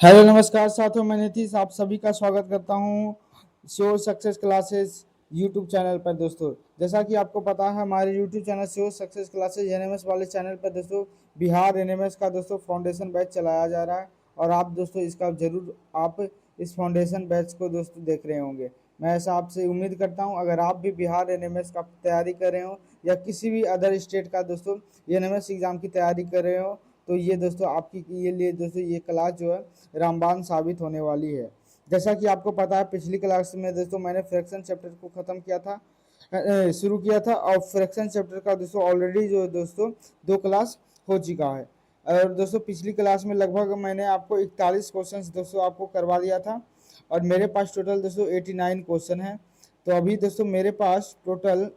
Hello नमस्कार साथियों, मैं नीतीश आप सभी का स्वागत करता हूं sure success classes YouTube channel पर। दोस्तों, जैसा कि आपको पता है, हमारे YouTube channel sure success classes NMS वाले चैनल पर दोस्तों बिहार एनएमएस का दोस्तों फाउंडेशन बैच चलाया जा रहा है। और आप दोस्तों इसका जरूर आप इस फाउंडेशन बैच को दोस्तों देख रहे होंगे। मैं ऐसा आपसे उम्मीद करता हूं, अगर आप भी बिहार एनएमएस का तैयारी कर रहे हो या किसी भी अदर स्टेट का दोस्तों एनएमएस एग्जाम की तैयारी कर रहे हो, तो ये दोस्तों आपकी ये लिए दोस्तों ये क्लास जो है रामबाण साबित होने वाली है। जैसा कि आपको पता है, पिछली क्लास में दोस्तों मैंने फ्रैक्शन चैप्टर को खत्म किया था, शुरू किया था, और फ्रैक्शन चैप्टर का दोस्तों ऑलरेडी जो दोस्तों 2 क्लास हो चुका है। और दोस्तों पिछली क्लास में लगभग मैंने आपको 41 क्वेश्चंस दोस्तों आपको करवा दिया था, और मेरे पास टोटल दोस्तों 89 क्वेश्चन है। तो अभी दोस्तों मेरे पास टोटल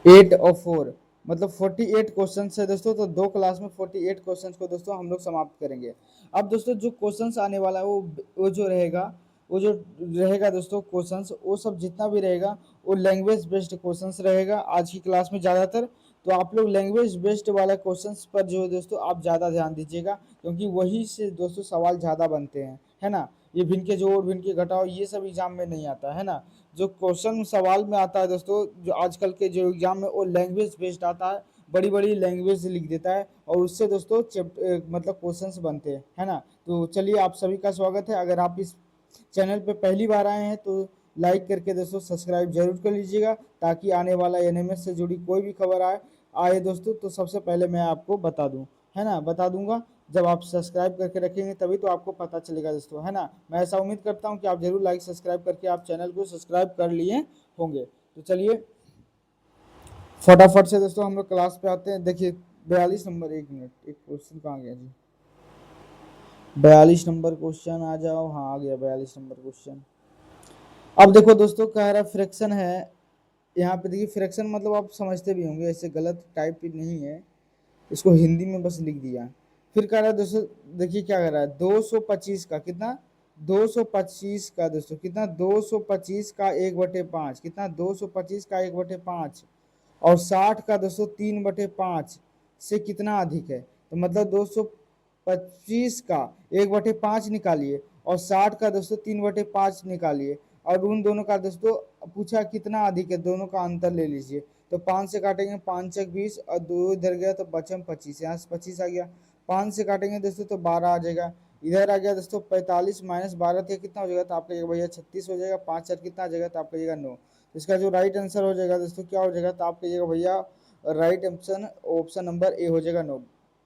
8 और 4 मतलब 48 क्वेश्चन है दोस्तों। तो 2 क्लास में 48 क्वेश्चन को दोस्तों हम लोग समाप्त करेंगे। अब दोस्तों जो क्वेश्चंस आने वाला है वो जो रहेगा, वो जो रहेगा दोस्तों क्वेश्चंस, वो सब जितना भी रहेगा वो लैंग्वेज बेस्ड क्वेश्चंस रहेगा आज की क्लास में ज़्यादातर। तो आप लोग लैंग्वेज बेस्ड वाला क्वेश्चंस पर जो है दोस्तों आप ज़्यादा ध्यान दीजिएगा, क्योंकि वही से दोस्तों सवाल ज़्यादा बनते हैं, है ना। ये भिन्न के जोड़, भिन्न के घटाओ, ये सब एग्जाम में नहीं आता है ना। जो क्वेश्चन सवाल में आता है दोस्तों, जो आजकल के जो एग्जाम में, वो लैंग्वेज बेस्ड आता है, बड़ी बड़ी लैंग्वेज लिख देता है, और उससे दोस्तों मतलब क्वेश्चंस बनते हैं, है ना। तो चलिए, आप सभी का स्वागत है। अगर आप इस चैनल पे पहली बार आए हैं तो लाइक करके दोस्तों सब्सक्राइब जरूर कर लीजिएगा, ताकि आने वाला एनएमएस से जुड़ी कोई भी खबर आए आए दोस्तों तो सबसे पहले मैं आपको बता दूं, है ना, बता दूंगा। जब आप सब्सक्राइब करके रखेंगे तभी तो आपको पता चलेगा दोस्तों, है ना। मैं ऐसा उम्मीद करता हूं कि आप जरूर लाइक सब्सक्राइब करके आप चैनल को सब्सक्राइब कर लिए होंगे। तो चलिए फटाफट से दोस्तों हम लोग क्लास पे आते हैं। देखिए 42 नंबर, एक मिनट, एक क्वेश्चन कहाँ गया जी। 42 नंबर क्वेश्चन आ जाओ। हाँ, आ गया 42 नंबर क्वेश्चन। अब देखो दोस्तों, कह रहा फ्रैक्शन है। यहाँ पे देखिए फ्रैक्शन मतलब आप समझते भी होंगे, ऐसे गलत टाइप नहीं है, इसको हिंदी में बस लिख दिया। फिर कह रहा है दोस्तों, देखिए क्या कह रहा है, 225 का कितना, 225 का दोस्तों कितना, 225 का 1/5 कितना, 225 का 1/5, और 60 का दोस्तों 3/5 से कितना अधिक है। तो मतलब 225 का 1/5 निकालिए, और 60 का दोस्तों 3/5 निकालिए, और उन दोनों का दोस्तों पूछा कितना अधिक है, दोनों का अंतर ले लीजिए। तो 5 से काटेंगे, 5 चक 20, और 2 इधर गया तो बचम 25, यहाँ से 25 आ गया। 5 से काटेंगे दोस्तों तो 12 आ जाएगा। इधर आ गया दोस्तों 45 माइनस 12 थे, कितना हो जाएगा, तो आपका ये भैया 36 हो जाएगा। 5 चार कितना आ जाएगा, तो आपका ये 9। इसका जो राइट आंसर हो जाएगा दोस्तों क्या हो जाएगा, तो आप कहिएगा भैया right option option number A हो जाएगा, 9।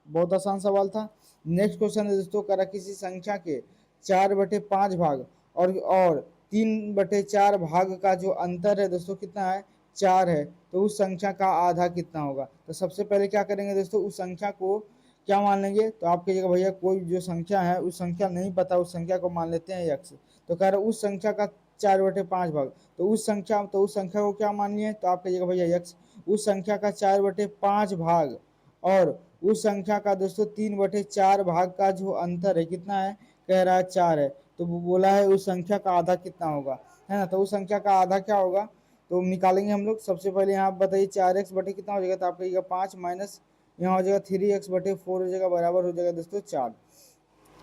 बहुत आसान सवाल था। नेक्स्ट क्वेश्चन है दोस्तों, करा किसी संख्या के 4/5 भाग और 3/4 भाग का जो अंतर है दोस्तों कितना है, 4 है, तो उस संख्या का आधा कितना होगा। तो सबसे पहले क्या करेंगे दोस्तों, उस संख्या को क्या मान लेंगे, तो आप कहिएगा भैया कोई जो संख्या है, उस संख्या नहीं पता, उस संख्या को मान लेते हैं x। तो कह रहे उस संख्या का 4/5 भाग, तो उस संख्या को क्या मानिए, तो आप कहिएगा भैया x। उस संख्या का 4/5 भाग और उस संख्या का दोस्तों 3/4 भाग का जो अंतर है कितना है, कह रहा है 4 है। तो वो बोला है उस संख्या का आधा कितना होगा, है ना। तो उस संख्या का आधा क्या होगा, तो निकालेंगे हम लोग। सबसे पहले यहाँ बताइए 4x बटे कितना हो जाएगा, तो आप कहिएगा 5 माइनस यहाँ हो जाएगा 3x/4 हो जाएगा, बराबर हो जाएगा दोस्तों 4।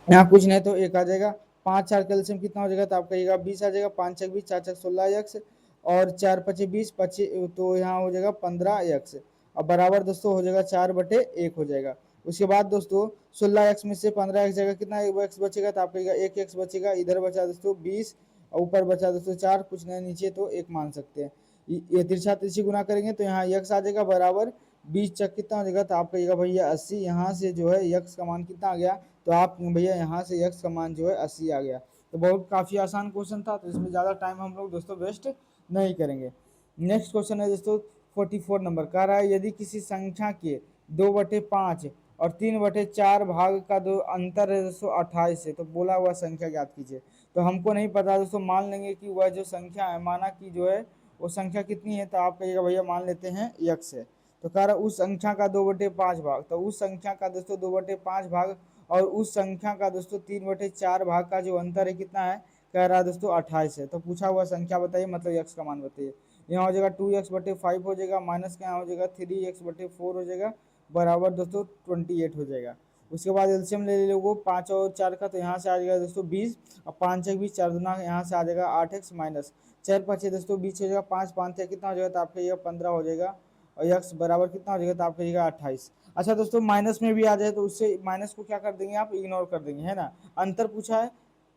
यहाँ कुछ नहीं तो एक आ जाएगा। 5 4 कैल्शियम कितना हो जाएगा, तो आप कहिएगा 20 आ जाएगा। 5 चक 20, 4 चक 16x, और 4 पचे 20, पच्चीस, तो यहाँ हो जाएगा 15x, और बराबर दोस्तों हो जाएगा 4/1 हो जाएगा। उसके बाद दोस्तों 16x में से 15x जाएगा, कितना x बचेगा, तो आप कहिएगा 1x बचेगा। इधर बचा दोस्तों 20, और ऊपर बचा दोस्तों 4, कुछ नहीं नीचे तो 1 मान सकते हैं। ये तिरछा तिरछी गुना करेंगे तो यहाँ x आ जाएगा, बराबर 20 चक कितना हो जाएगा, तो आप कहिएगा भैया 80। यहाँ से जो है x का मान कितना आ गया, तो आप भैया यहाँ से x का मान जो है 80 आ गया। तो बहुत काफ़ी आसान क्वेश्चन था, तो इसमें ज़्यादा टाइम हम लोग दोस्तों वेस्ट नहीं करेंगे। नेक्स्ट क्वेश्चन है दोस्तों 44 नंबर, कह रहा है यदि किसी संख्या के 2/5 और 3/4 भाग का जो अंतर है दोस्तों 28 है, तो बोला हुआ संख्या ज्ञात कीजिए। तो हमको नहीं पता दोस्तों, मान लेंगे कि वह जो संख्या है, माना कि जो है वो संख्या कितनी है, तो आप कहिएगा भैया मान लेते हैं x है। तो कह रहा उस संख्या का 2/5 भाग, तो उस संख्या का दोस्तों 2/5 भाग और उस संख्या का दोस्तों 3/4 भाग का जो अंतर है कितना है, कह रहा है दोस्तों 28 है। तो पूछा हुआ संख्या बताइए, मतलब x का मान बताइए। यहाँ हो जाएगा 2x/5 हो जाएगा, माइनस का यहाँ हो जाएगा 3x/4 हो जाएगा, बराबर दोस्तों 28 हो जाएगा। उसके बाद एलसीएम ले लोगे 5 और 4 का, तो यहाँ से आ जाएगा दोस्तों 20, और 5 एक 20, 4 दूना यहाँ से आ जाएगा 8x माइनस 4 5 दोस्तों 20 हो जाएगा, 5 5 कितना हो जाएगा, तो आपका ये 15 हो जाएगा, और x बराबर कितना हो जाएगा, तो आपका ये 28। अच्छा दोस्तों माइनस में भी आ जाए तो उससे माइनस को क्या कर देंगे, आप इग्नोर कर देंगे, है ना। अंतर पूछा है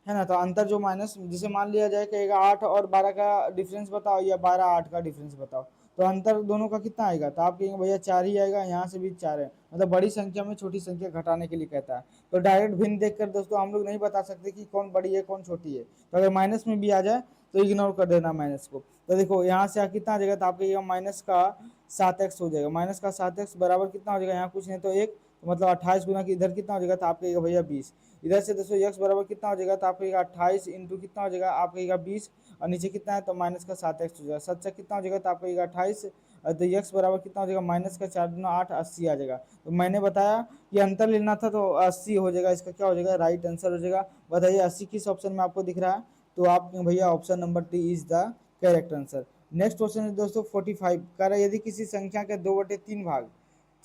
ना, तो अंतर जो माइनस, जिसे मान लिया जाए कहेगा 8 और 12 का डिफरेंस बताओ, या 12 8 का डिफरेंस बताओ, तो अंतर दोनों का कितना आएगा, तो आप कहेंगे भैया 4 ही आएगा, यहाँ से भी 4 है, मतलब बड़ी संख्या में छोटी संख्या घटाने के लिए कहता है। तो डायरेक्ट भिन्न देखकर दोस्तों हम लोग नहीं बता सकते कि कौन बड़ी है कौन छोटी है, तो अगर माइनस में भी आ जाए तो इग्नोर कर देना माइनस को। तो देखो यहाँ से कितना आ जाएगा, तो आपका ये माइनस का 7x हो जाएगा, माइनस का 7x बराबर कितना हो जाएगा, यहाँ कुछ नहीं तो 1, तो मतलब 28 गुना की इधर कितना हो जाएगा, तो आप कहेगा भैया 20। इधर से दोस्तों x बराबर कितना हो जाएगा, तो आप कहेगा 28 इंटू कितना हो जाएगा, आप कहेगा 20, और नीचे कितना है, तो माइनस का 7x हो जाएगा, 7 से कितना हो जाएगा, तो आप कहेगा 28, तो x बराबर कितना हो जाएगा, माइनस का 4 गुना 8 80 आ जाएगा। तो मैंने बताया कि अंतर लेना था तो 80 हो जाएगा, इसका क्या हो जाएगा, राइट आंसर हो जाएगा। बताइए 80 किस ऑप्शन में आपको दिख रहा है, तो आप भैया option number T is the correct answer. Next question है दोस्तों 45, कह रहा है यदि किसी संख्या के 2/3 भाग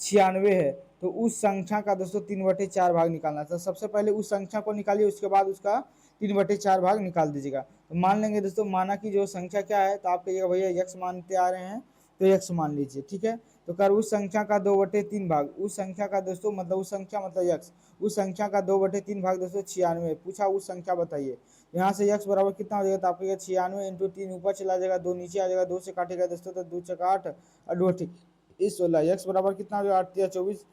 96 है, तो उस संख्या का दोस्तों 3/4 भाग निकालना। तो सबसे पहले उस संख्या को निकालिए, उसके बाद उसका 3/4 भाग निकाल दीजिएगा। तो मान लेंगे दोस्तों, माना कि जो संख्या क्या है, तो आप कहिएगा भैया यक्स मानते आ रहे हैं, तो यक्स मान लीजिए, ठीक है। तो कर उस संख्या का 2/3 भाग, उस संख्या का दोस्तों मतलब उस संख्या मतलब यक्स, उस संख्या का 2/3 भाग दोस्तों 96 पूछा, उस संख्या बताइए। यहाँ से यक्स बराबर कितना हो जाएगा, तो आपको 96 इंटू 3 ऊपर चला जाएगा, 2 नीचे आ जाएगा, 2 से काटेगा दोस्तों तो 2 चक 8 और 2 ठीक इस 16, एक्स बराबर कितना हो जाएगा, 8 या 24,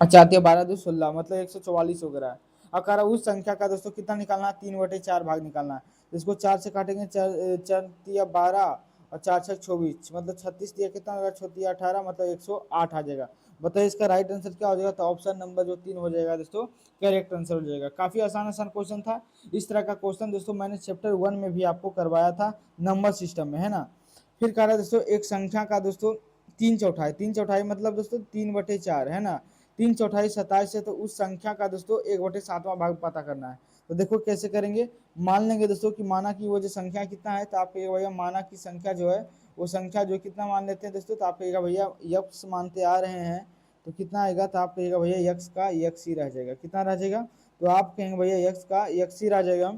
अच्छा 12 2 16, मतलब 144 हो गया है। अब कह रहा है उस संख्या का दोस्तों कितना निकालना है, 3/4 भाग निकालना है। तो इसको 4 से काटेंगे, 4 या 12 और 4 6 24, मतलब 36 दिया कितना होगा, 36 18, मतलब 108 आ जाएगा। बताइए इसका राइट आंसर क्या हो जाएगा, तो ऑप्शन नंबर जो 3 हो जाएगा दोस्तों, करेक्ट आंसर हो जाएगा। काफी आसान आसान क्वेश्चन था। इस तरह का क्वेश्चन दोस्तों मैंने चैप्टर 1 में भी आपको करवाया था, नंबर सिस्टम में, है ना। फिर कह रहा है दोस्तों एक संख्या का दोस्तों 3/4, 3/4 मतलब दोस्तों 3/4, है ना। 3/4 27 है, तो उस संख्या का दोस्तों 1/7वां भाग पता करना है। तो देखो कैसे करेंगे, मान लेंगे दोस्तों कि माना कि वो जो संख्या कितना है, तो आप कहिएगा भैया माना की संख्या जो है, वो संख्या जो कितना मान लेते हैं दोस्तों, तो आप कहिएगा भैया यक्स मानते आ रहे हैं, तो कितना आएगा, तो आप कहिएगा भैया यक्स का यक्स ही रह जाएगा, कितना रह जाएगा, तो आप कहेंगे भैया यक्स का यक्स ही रह जाएगा।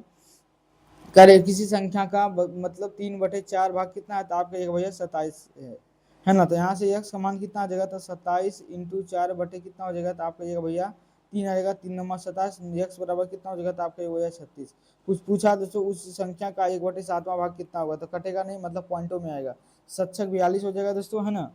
करे किसी संख्या का मतलब 3/4 भाग कितना है, तो आप कहिएगा भैया 27 है ना। तो यहाँ से यक्स का मान कितना आ जाएगा, तो 27 इंटू 4 बटे कितना हो जाएगा, तो आप कहिएगा भैया 3 आ जाएगा, 3 नंबर 27, यक्स बराबर कितना हो जाएगा, तो आप कहिएगा भैया 36। कुछ पूछा दोस्तों उस संख्या का 1/7वां भाग कितना होगा, तो कटेगा नहीं, मतलब पॉइंटों में आएगा, 7×42 हो जाएगा दोस्तों, है ना।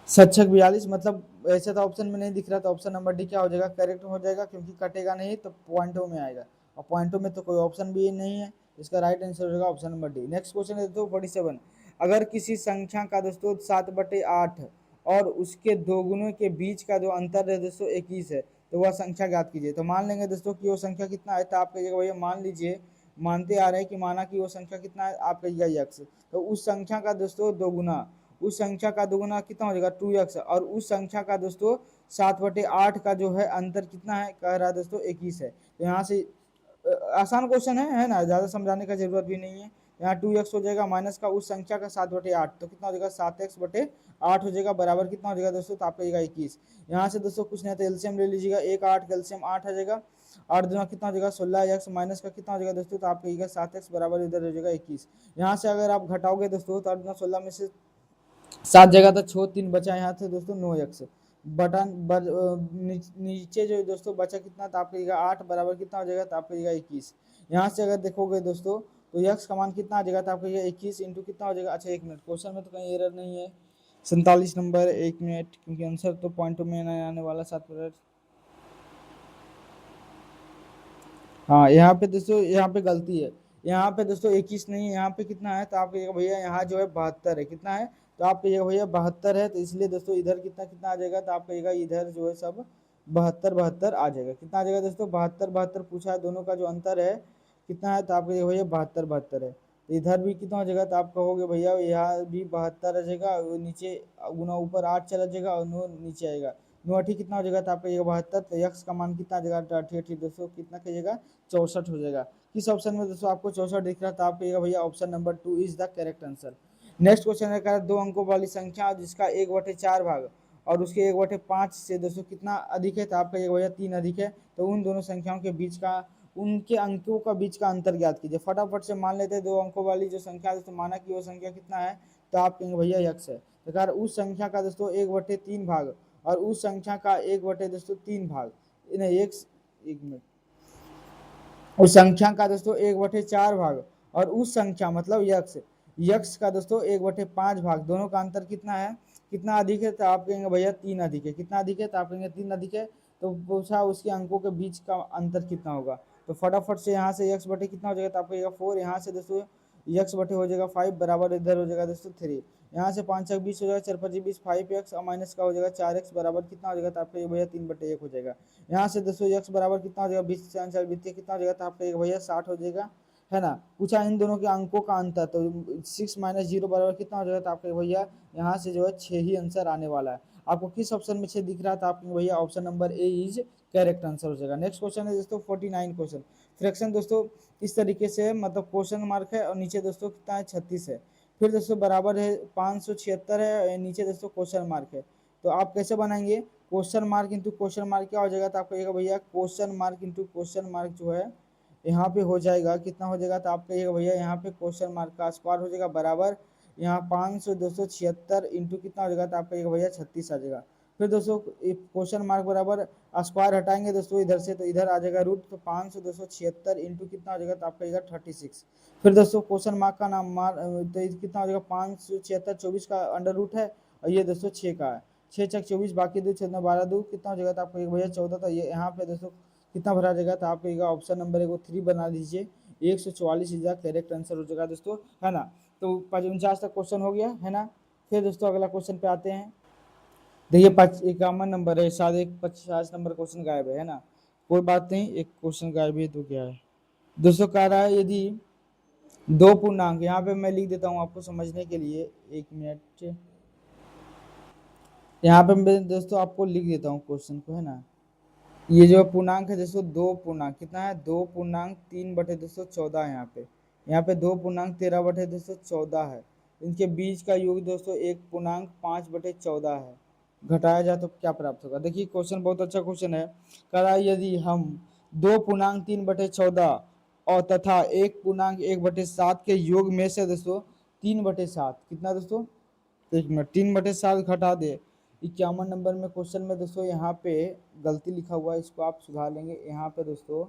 7×42 मतलब ऐसे तो ऑप्शन में नहीं दिख रहा, तो ऑप्शन नंबर डी क्या हो जाएगा, करेक्ट हो जाएगा, क्योंकि कटेगा नहीं तो पॉइंटों में आएगा, और पॉइंटों में तो कोई ऑप्शन भी नहीं है, इसका राइट आंसर हो जाएगा option number D. Next question है दोस्तों 47, अगर किसी संख्या का दोस्तों 7/8 और उसके दोगुनों के बीच का जो अंतर है दोस्तों 21 है, तो वह संख्या ज्ञात कीजिए। तो मान लेंगे दोस्तों कि वो संख्या कितना है, तो आप कहिएगा भैया मान लीजिए, मानते आ रहे हैं कि माना कि वो संख्या कितना है, आप कहिएगा यक्स, तो उस संख्या का दोस्तों दोगुना, उस संख्या का दोगुना कितना हो जाएगा 2x, और उस संख्या का दोस्तों 7/8 का जो है अंतर कितना है, कह रहा है दोस्तों 21 है। तो यहाँ से आसान क्वेश्चन है ना, ज्यादा समझाने का जरूरत भी नहीं है। यहाँ 2x हो जाएगा माइनस का उस संख्या का 7/8, तो कितना हो जाएगा 7x/8 हो जाएगा, बराबर कितना हो जाएगा दोस्तों, तो आप कहिएगा 21। यहाँ से दोस्तों कुछ नहीं तो एलसीएम ले लीजिएगा, 1 8 का एलसीएम 8 आ जाएगा, 8 दूना कितना हो जाएगा 16x माइनस का कितना हो जाएगा दोस्तों, तो आप कहिएगा 7x बराबर इधर हो जाएगा 21। यहाँ से अगर आप घटाओगे दोस्तों, तो 8 दूना 16 में से 7 जगह तो छो 3 बचा, यहाँ से दोस्तों 9x बटन नीचे जो दोस्तों बचा कितना, तो आपको 8 बराबर कितना हो जाएगा, तो आपको 21। यहाँ से अगर देखोगे दोस्तों, तो यक्स का मान कितना आ जाएगा, तो आपको 21 इंटू कितना हो जाएगा। अच्छा 1 मिनट, क्वेश्चन में तो कहीं एरर नहीं है, 47 नंबर, 1 मिनट, क्योंकि आंसर तो पॉइंटों में नहीं आने वाला 7 मिनट। हाँ यहाँ पे दोस्तों, यहाँ पे गलती है, यहाँ पे दोस्तों 21 नहीं है, यहाँ पे कितना है, तो आप कहिएगा भैया यहाँ जो है 72 है, कितना है, तो आप कहिएगा भैया 72 है, तो इसलिए दोस्तों इधर कितना कितना आ जाएगा, तो आप कहिएगा इधर जो है सब 72 72 आ जाएगा। कितना आ जाएगा दोस्तों 72 72 पूछा है, दोनों का जो अंतर है कितना है, तो आप कहिएगा भैया 72 72 है। तो इधर भी कितना हो जाएगा, तो आप कहोगे भैया यहाँ भी 72 आ जाएगा, नीचे गुना ऊपर 8 चला जाएगा और 9 नीचे आएगा, 9 कितना हो जाएगा, तो आप कहिएगा 72, तो यक्स का मान कितना आ जाएगा, 88 दोस्तों कितना कहिएगा 64 हो जाएगा। किस ऑप्शन में दोस्तों आपको 64 दिख रहा है, तो आप कहिएगा भैया option number 2 is the correct answer. Next question है, 2 अंकों वाली संख्या जिसका 1/4 भाग और उसके 1/5 से दोस्तों कितना अधिक है, तो आपका 1/3 अधिक है। तो उन दोनों संख्याओं के बीच का, उनके अंकों का बीच का अंतर ज्ञात कीजिए। फटाफट से मान लेते हैं 2 अंकों वाली जो संख्या है दोस्तों, माना कि वो संख्या कितना है, तो आप कहेंगे भैया x है। तो यार उस संख्या का दोस्तों 1/3 भाग और उस संख्या का 1/3 भाग, नहीं एक मिनट, उस संख्या का दोस्तों 1/4 भाग और उस संख्या मतलब यक्स का दोस्तों 1/5 भाग, दोनों का अंतर कितना है, कितना अधिक है, तो आप कहेंगे भैया 3 अधिक है। कितना अधिक है, तो आप कहेंगे 3 अधिक है। तो पूछा उसके अंकों के बीच का अंतर कितना होगा, तो फटाफट से यहाँ से यक्स बटे कितना हो जाएगा, तो आप कहेगा 4, यहाँ से दोस्तों यक्स बटे हो जाएगा 5 बराबर इधर हो जाएगा दोस्तों 3, यहाँ से 5 20 हो जाएगा, 4 5 20, 5x और माइनस का हो जाएगा 4x बराबर कितना हो जाएगा, तो आपका ये भैया 3/1 हो जाएगा। यहाँ से दोस्तों x बराबर कितना हो जाएगा, 20 से 4 20 कितना हो जाएगा, तो आपका ये भैया 60 हो जाएगा, है ना। पूछा इन दोनों के अंकों का अंतर, तो 6 - 0 बराबर कितना हो जाएगा, तो आपका भैया यहाँ से जो है 6 ही आंसर आने वाला है। आपको किस ऑप्शन में 6 दिख रहा था, आपके भैया option number A is correct answer हो जाएगा। नेक्स्ट क्वेश्चन है दोस्तों 49 क्वेश्चन। फ्रैक्शन दोस्तों इस तरीके से, मतलब क्वेश्चन मार्क है और नीचे दोस्तों कितना है 36 है, फिर दोस्तों बराबर है 576 है, नीचे दोस्तों क्वेश्चन मार्क है। तो आप कैसे बनाएंगे, question mark into question mark क्या हो जाएगा, तो आपको कहिएगा भैया question mark into question mark जो है यहाँ पे हो जाएगा कितना हो जाएगा, तो आप कहिएगा भैया यहाँ पे क्वेश्चन मार्क का स्क्वायर हो जाएगा बराबर यहाँ 500 इंटू कितना हो जाएगा, तो आप कहिएगा भैया 36 आ जाएगा। फिर दोस्तों क्वेश्चन मार्क बराबर स्क्वायर हटाएंगे दोस्तों इधर से, तो इधर आ जाएगा रूट, तो 500 इंटू कितना हो जाएगा, तो आपका 36। फिर दोस्तों क्वेश्चन मार्क का नाम तो कितना हो जाएगा, 576 24 का अंडर रूट है और ये दोस्तों 6 का है, 6 चक 24 बाकी 2 6 12 2 कितना हो जाएगा, तो आपको भैया 14। तो ये यहाँ पे दोस्तों कितना भरा जाएगा, तो आप कहिएगा ऑप्शन नंबर 3 बना दीजिए, 144 इज द करेक्ट आंसर हो जाएगा दोस्तों, है ना। तो 49 तक क्वेश्चन हो गया, है ना। फिर दोस्तों अगला क्वेश्चन पे आते हैं। देखिए 51 नंबर है, शायद एक 50 नंबर क्वेश्चन गायब है ना, कोई बात नहीं, एक क्वेश्चन गायब है तो क्या है। दोस्तों कह रहा है यदि दो पूर्णांक, यहाँ पे मैं लिख देता हूँ आपको समझने के लिए, एक मिनट, यहाँ पे मैं दोस्तों आपको लिख देता हूँ क्वेश्चन को, है ना। ये जो पूर्णांक है दोस्तों, दो पूर्णांक कितना है, 2.3/214 है यहाँ पे 2.13/214 है, इनके बीच का योग दोस्तों 1.5/14 है, घटाया जाए तो क्या प्राप्त होगा। देखिए क्वेश्चन बहुत अच्छा क्वेश्चन है। कह रहा है यदि हम 2.3/14 और तथा 1.1/7 के योग में से दोस्तों 3/7 कितना दोस्तों, एक मिनट, 3/7 घटा दे। 51 नंबर में क्वेश्चन में दोस्तों यहाँ पे गलती लिखा हुआ है, इसको आप सुधार लेंगे। यहाँ पे दोस्तों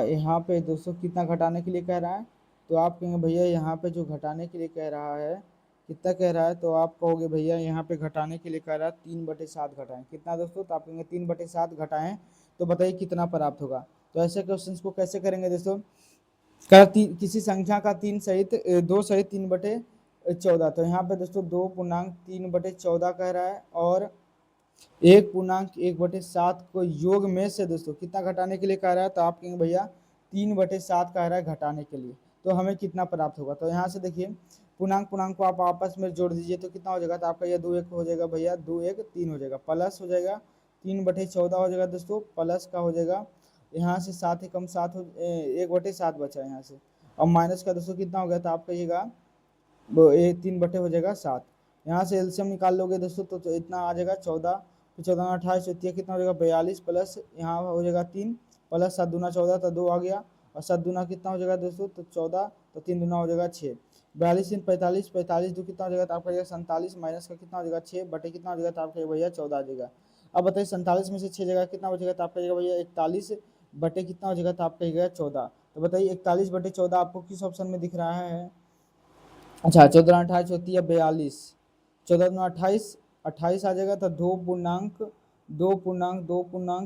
यहाँ पे दोस्तों कितना घटाने के लिए कह रहा है, तो आप कहेंगे भैया यहाँ पे जो घटाने के लिए कह रहा है कितना कह रहा है, तो आप कहोगे भैया यहाँ पे घटाने के लिए कह रहा है 3/7 घटाएं, कितना दोस्तों, तो आप कहेंगे 3/7 घटाएं, तो बताइए कितना प्राप्त होगा। तो ऐसे क्वेश्चन को कैसे करेंगे दोस्तों, किसी संख्या का 3 सहित 2 सहित 3/14, तो यहाँ पे दोस्तों 2.3/14 कह रहा है और 1.1/7 को योग में से दोस्तों कितना घटाने के लिए कह रहा है, तो आप कहेंगे भैया 3/7 कह रहा है घटाने के लिए, तो हमें कितना प्राप्त होगा। तो यहाँ से देखिए पूर्णांक पूर्णांक को आप आपस में जोड़ दीजिए, तो कितना हो जाएगा, तो आपका यह 2 1 हो जाएगा भैया, 2 1 3 हो जाएगा, प्लस हो जाएगा 3/14 हो जाएगा दोस्तों, प्लस का हो जाएगा यहाँ से 7 कम 7 1/7 बचा यहाँ से, अब माइनस का दोस्तों कितना हो गया, तो आप कहिएगा वो 3 हो जाएगा 7, यहाँ से एलसीएम निकाल लोगे दोस्तों तो इतना आ जाएगा 14, तो 14 28 होती है, कितना हो जाएगा 42, प्लस यहाँ हो जाएगा 3, प्लस 7 दूना 14, तो 2 आ गया, और 7 दूना कितना हो जाएगा दोस्तों, तो 14, तो 3 दूना हो जाएगा 6, 42 3 45, 45 2 कितना हो जाएगा, तो आपका 47, माइनस का कितना हो जाएगा 6 बटे कितना हो जाएगा, तो आपका भैया 14 आ जाएगा। अब बताइए 47 में से 6 जगह कितना हो जाएगा, तो आपका भैया 41 बटे कितना हो जाएगा, तो आपका 14। तो बताइए 41/14 आपको किस ऑप्शन में दिख रहा है। अच्छा 14 28 होती है 42, 14 दूना 28, 28 आ जाएगा, तो 2 पूर्णांक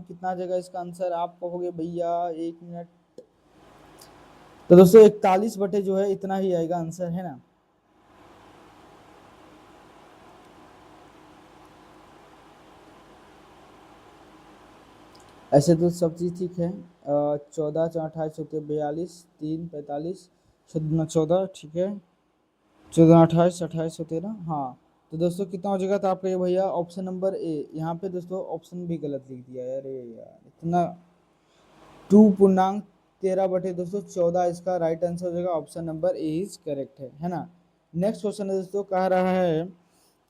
कितना आ जाएगा इसका आंसर, आप कहोगे भैया एक मिनट, तो दोस्तों 41 बटे जो है इतना ही आएगा आंसर, है ना। ऐसे तो सब चीज़ ठीक है। 14 4 28 होते 42, 3 45, 14 ठीक है, 14 28 28 होते ना, हाँ। तो दोस्तों कितना हो जाएगा, तो आपका ये भैया ऑप्शन नंबर ए, यहाँ पे दोस्तों ऑप्शन भी गलत लिख दिया है, अरे यार इतना, 2.13/14 इसका राइट आंसर हो जाएगा, option number A is correct है ना। नेक्स्ट क्वेश्चन है दोस्तों, कह रहा है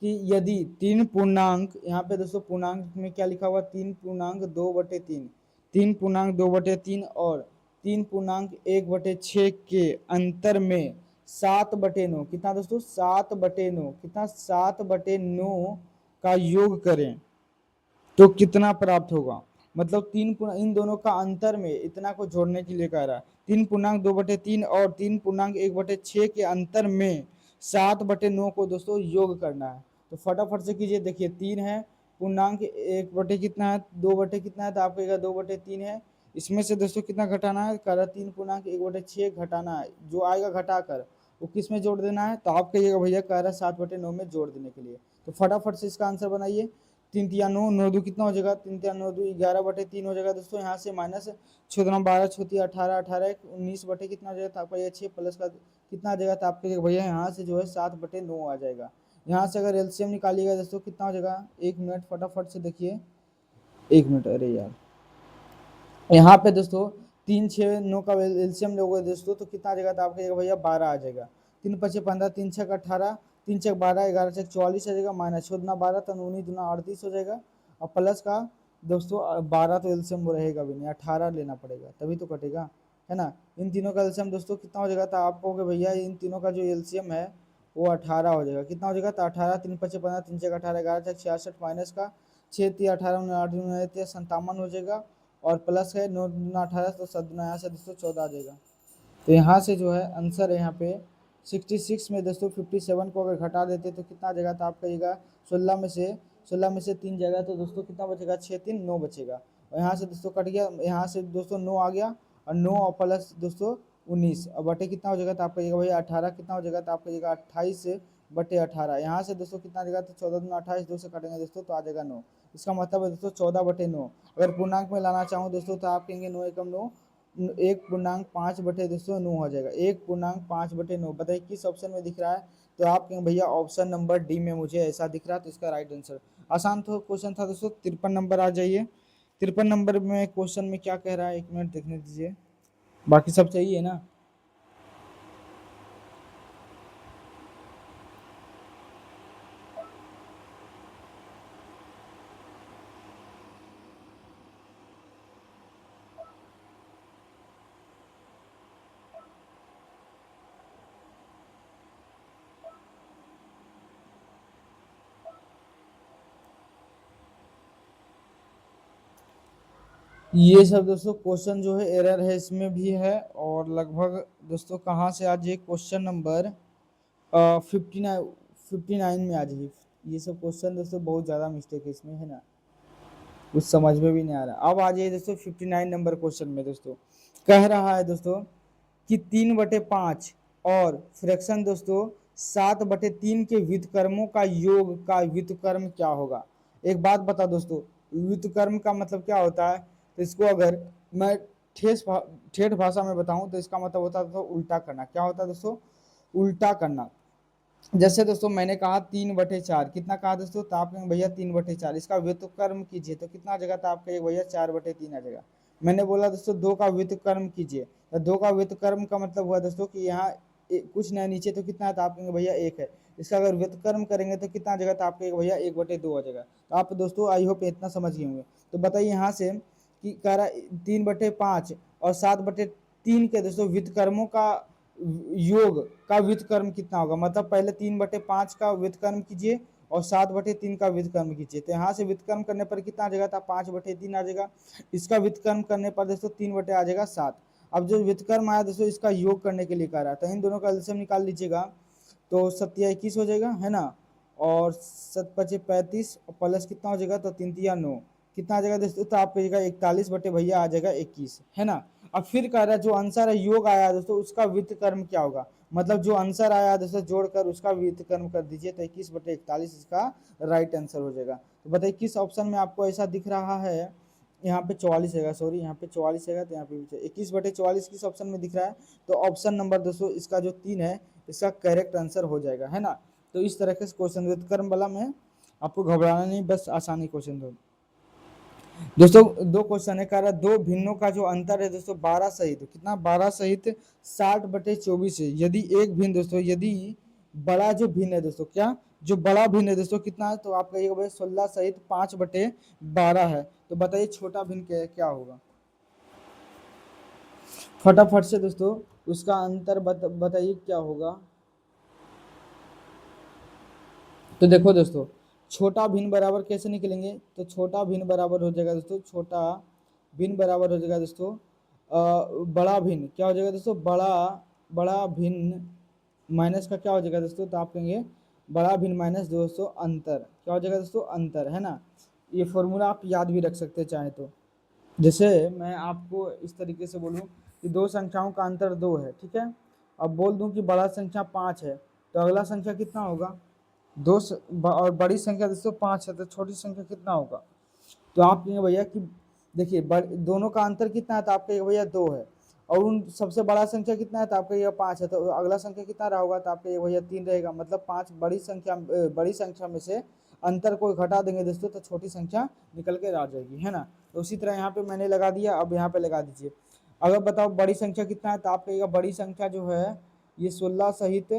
कि यदि तीन पूर्णांक, यहाँ पे दोस्तों पूर्णांक में क्या लिखा हुआ, 3.2/3, 3.2/3 और 3.1/6 के अंतर में 7/9, कितना दोस्तों 7/9, कितना 7/9 का योग करें तो कितना प्राप्त होगा। मतलब इन दोनों का अंतर में इतना को जोड़ने के लिए कह रहा है। 3.2/3 और 3.1/6 के अंतर में 7/9 को दोस्तों योग करना है। तो फटाफट से कीजिए, देखिए 3 है, पूर्णांक 1 बटे कितना है, 2 बटे कितना है, तो आप कहेगा 2/3 है। इसमें से दोस्तों कितना घटाना है, कह रहा 3.1/6 घटाना है, जो आएगा घटाकर वो किस में जोड़ देना है, तो आप कहिएगा भैया कह रहा है 7/9 में जोड़ देने के लिए। तो फटाफट से इसका आंसर बनाइए। 3 तिया 9, 9 दो कितना हो जाएगा, 3 तिया 9 दो 11/3 हो जाएगा दोस्तों। यहाँ से माइनस 6×12 6 18 18 19 बटे कितना हो जाएगा, तो आपका ये 6 प्लस का कितना आ जाएगा, तो आपके भैया यहाँ से जो है 7/9 आ जाएगा। यहाँ से अगर एलसीएम निकालिएगा दोस्तों कितना हो जाएगा, 1 मिनट फटाफट से देखिए, 1 मिनट, अरे यार यहाँ पे दोस्तों 3 6 9 का एलसीएम लोगे दोस्तों तो कितना आ जाएगा, तो आपका भैया 12 आ जाएगा। 3 × 5 = 15, 3 × 6 = 18, 3 × 6 = 12, 11 × 6 = 44 आ जाएगा, माइनस 6×12 तो 19×2 38 हो जाएगा, और प्लस का दोस्तों 12 तो एलसीएम वो रहेगा भी नहीं, 18 लेना पड़ेगा तभी तो कटेगा, है ना। इन तीनों का एलसीएम दोस्तों कितना हो जाएगा, तो आप कहोगे भैया इन तीनों का जो एलसीएम है वो 18 हो जाएगा। कितना हो जाएगा, तो 18, 3 × 5 = 15, 3 × 6 = 18, 11 × 6 = 66, माइनस का 6 × 3 = 18, 9 × 8 = 57 हो जाएगा, और प्लस है 9×18 तो 7 यहाँ से दोस्तों 14 आ जाएगा। तो यहाँ से जो है आंसर है यहाँ पे 66 में दोस्तों 57 को अगर घटा देते तो कितना आ जाएगा, तो आप कहिएगा 16 में से 3 जाएगा तो दोस्तों कितना बचेगा, 6 3 9 बचेगा, और यहाँ से दोस्तों कट गया, यहाँ से दोस्तों 9 आ गया, और 9 और प्लस दोस्तों 19 और बटे कितना हो जाएगा, तो आप कहिएगा भैया 18 कितना हो जाएगा, तो आप कहिएगा 28/18। यहाँ से दोस्तों कितना आ जाएगा, तो 14×28 2 से काटेंगे दोस्तों तो आ जाएगा 9। इसका मतलब है दोस्तों 14/9। अगर पूर्णांक में लाना चाहूँ दोस्तों तो आप कहेंगे 9 एकम 9, 1.5 दोस्तों 9 हो जाएगा, 1.5/9। बताइए किस ऑप्शन में दिख रहा है, तो आप कहेंगे भैया ऑप्शन नंबर डी में मुझे ऐसा दिख रहा है, तो इसका राइट आंसर आसान तो क्वेश्चन था दोस्तों। 53 नंबर आ जाइए। 53 नंबर में क्वेश्चन में क्या कह रहा है, 1 मिनट देखने दीजिए, बाकी सब सही है ना। ये सब दोस्तों क्वेश्चन जो है एरर है इसमें भी है, और लगभग दोस्तों कहाँ से आज ये क्वेश्चन नंबर 59 में आ जाइए। ये सब क्वेश्चन दोस्तों बहुत ज़्यादा मिस्टेक है इसमें, है ना, कुछ समझ में भी नहीं आ रहा। अब आ जाइए दोस्तों 59 नंबर क्वेश्चन में दोस्तों कह रहा है दोस्तों कि 3/5 और फ्रैक्शन दोस्तों 7/3 के व्युत्क्रमों का योग का व्युत्क्रम क्या होगा। एक बात बता दोस्तों, व्युत्क्रम का मतलब क्या होता है, तो इसको अगर मैं ठेठ भाषा में बताऊं तो इसका मतलब होता है दोस्तों उल्टा करना। क्या होता है दोस्तों, उल्टा करना। जैसे दोस्तों मैंने कहा 3/4, कितना कहा दोस्तों, तो आप कहेंगे भैया 3/4, इसका व्युत्क्रम कीजिए तो कितना आ जाएगा, तो आप कहेंगे भैया 4/3 आ जाएगा। मैंने बोला दोस्तों 2 का व्युत्क्रम कीजिए, तो 2 का व्युत्क्रम का मतलब हुआ दोस्तों कि यहाँ कुछ नया नीचे तो कितना है, तो आप कहेंगे भैया 1 है। इसका अगर व्युत्क्रम करेंगे तो कितना आ जाएगा, तो आप कहेंगे भैया 1/2 आ जाएगा। तो आप दोस्तों आई होप इतना समझ गए होंगे। तो बताइए यहाँ से कि कह रहा 3/5 और 7/3 के दोस्तों व्युत्क्रमों का योग का व्युत्क्रम कितना होगा। मतलब पहले 3/5 का व्युत्क्रम कीजिए और 7/3 का व्युत्क्रम कीजिए, तो यहाँ से व्युत्क्रम करने पर कितना आ जाएगा, तो 5/3 आ जाएगा। इसका व्युत्क्रम करने पर दोस्तों 3 आ जाएगा 7। अब जो व्युत्क्रम आया दोस्तों इसका योग करने के लिए कह रहा है, तो इन दोनों का एलसीएम निकाल लीजिएगा तो 7×21 हो जाएगा, है ना, और 7×5 = 35 प्लस कितना हो जाएगा, तो 3×9 कितना आ जाएगा दोस्तों, तो आप कहिएगा 41 बटे भैया आ जाएगा 21, है ना। अब फिर कह रहा है जो आंसर है योग आया दोस्तों उसका व्युत्क्रम क्या होगा। मतलब जो आंसर आया दोस्तों जोड़कर उसका व्युत्क्रम कर दीजिए, तो 21/41 इसका राइट आंसर हो जाएगा। तो बताइए किस ऑप्शन में आपको ऐसा दिख रहा है। यहाँ पे 44 है, सॉरी यहाँ पे 44 है, तो यहाँ पे 21/44 किस ऑप्शन में दिख रहा है, तो ऑप्शन नंबर दोस्तों इसका जो 3 है इसका करेक्ट आंसर हो जाएगा, है ना। तो इस तरह के क्वेश्चन व्युत्क्रम वाला में आपको घबराना नहीं, बस आसानी क्वेश्चन दो दोस्तों। 2 क्वेश्चन है, कह रहा है 2 भिन्नों का जो अंतर है दोस्तों 12 सहित कितना, 12 सहित 60/24 है। यदि एक भिन्न दोस्तों, यदि बड़ा जो भिन्न है दोस्तों क्या जो बड़ा भिन्न है दोस्तों कितना है, तो आप कहिएगा भाई 16 सहित 5/12 है। तो बताइए छोटा भिन्न क्या होगा। फटाफट से दोस्तों उसका अंतर बताइए क्या होगा। तो देखो दोस्तों छोटा भिन्न बराबर कैसे निकलेंगे, तो छोटा भिन्न बराबर हो जाएगा दोस्तों, छोटा भिन्न बराबर हो जाएगा दोस्तों बड़ा भिन्न क्या हो जाएगा दोस्तों, बड़ा भिन्न माइनस का क्या हो जाएगा दोस्तों, तो आप कहेंगे बड़ा भिन्न माइनस दोस्तों अंतर, क्या हो जाएगा दोस्तों, अंतर, है ना। ये फॉर्मूला आप याद भी रख सकते हैं चाहे तो। जैसे मैं आपको इस तरीके से बोलूं कि दो संख्याओं का अंतर 2 है, ठीक है। अब बोल दूं कि बड़ा संख्या 5 है, तो अगला संख्या कितना होगा, और बड़ी संख्या दोस्तों 5 है, तो छोटी संख्या कितना होगा। तो आप कहेंगे भैया कि देखिए दोनों का अंतर कितना है, तो आप कहेंगे भैया 2 है, और उन सबसे बड़ा संख्या कितना है, तो आप कहिएगा 5 है, तो अगला संख्या कितना रहा होगा, तो आप कहिएगा भैया 3 रहेगा। मतलब 5 बड़ी संख्या में से अंतर को घटा देंगे दोस्तों, तो छोटी संख्या निकल के आ जाएगी, है ना। तो उसी तरह यहाँ पे मैंने लगा दिया, अब यहाँ पे लगा दीजिए। अगर बताओ बड़ी संख्या कितना है, तो आप कहिएगा बड़ी संख्या जो है ये 16 सहित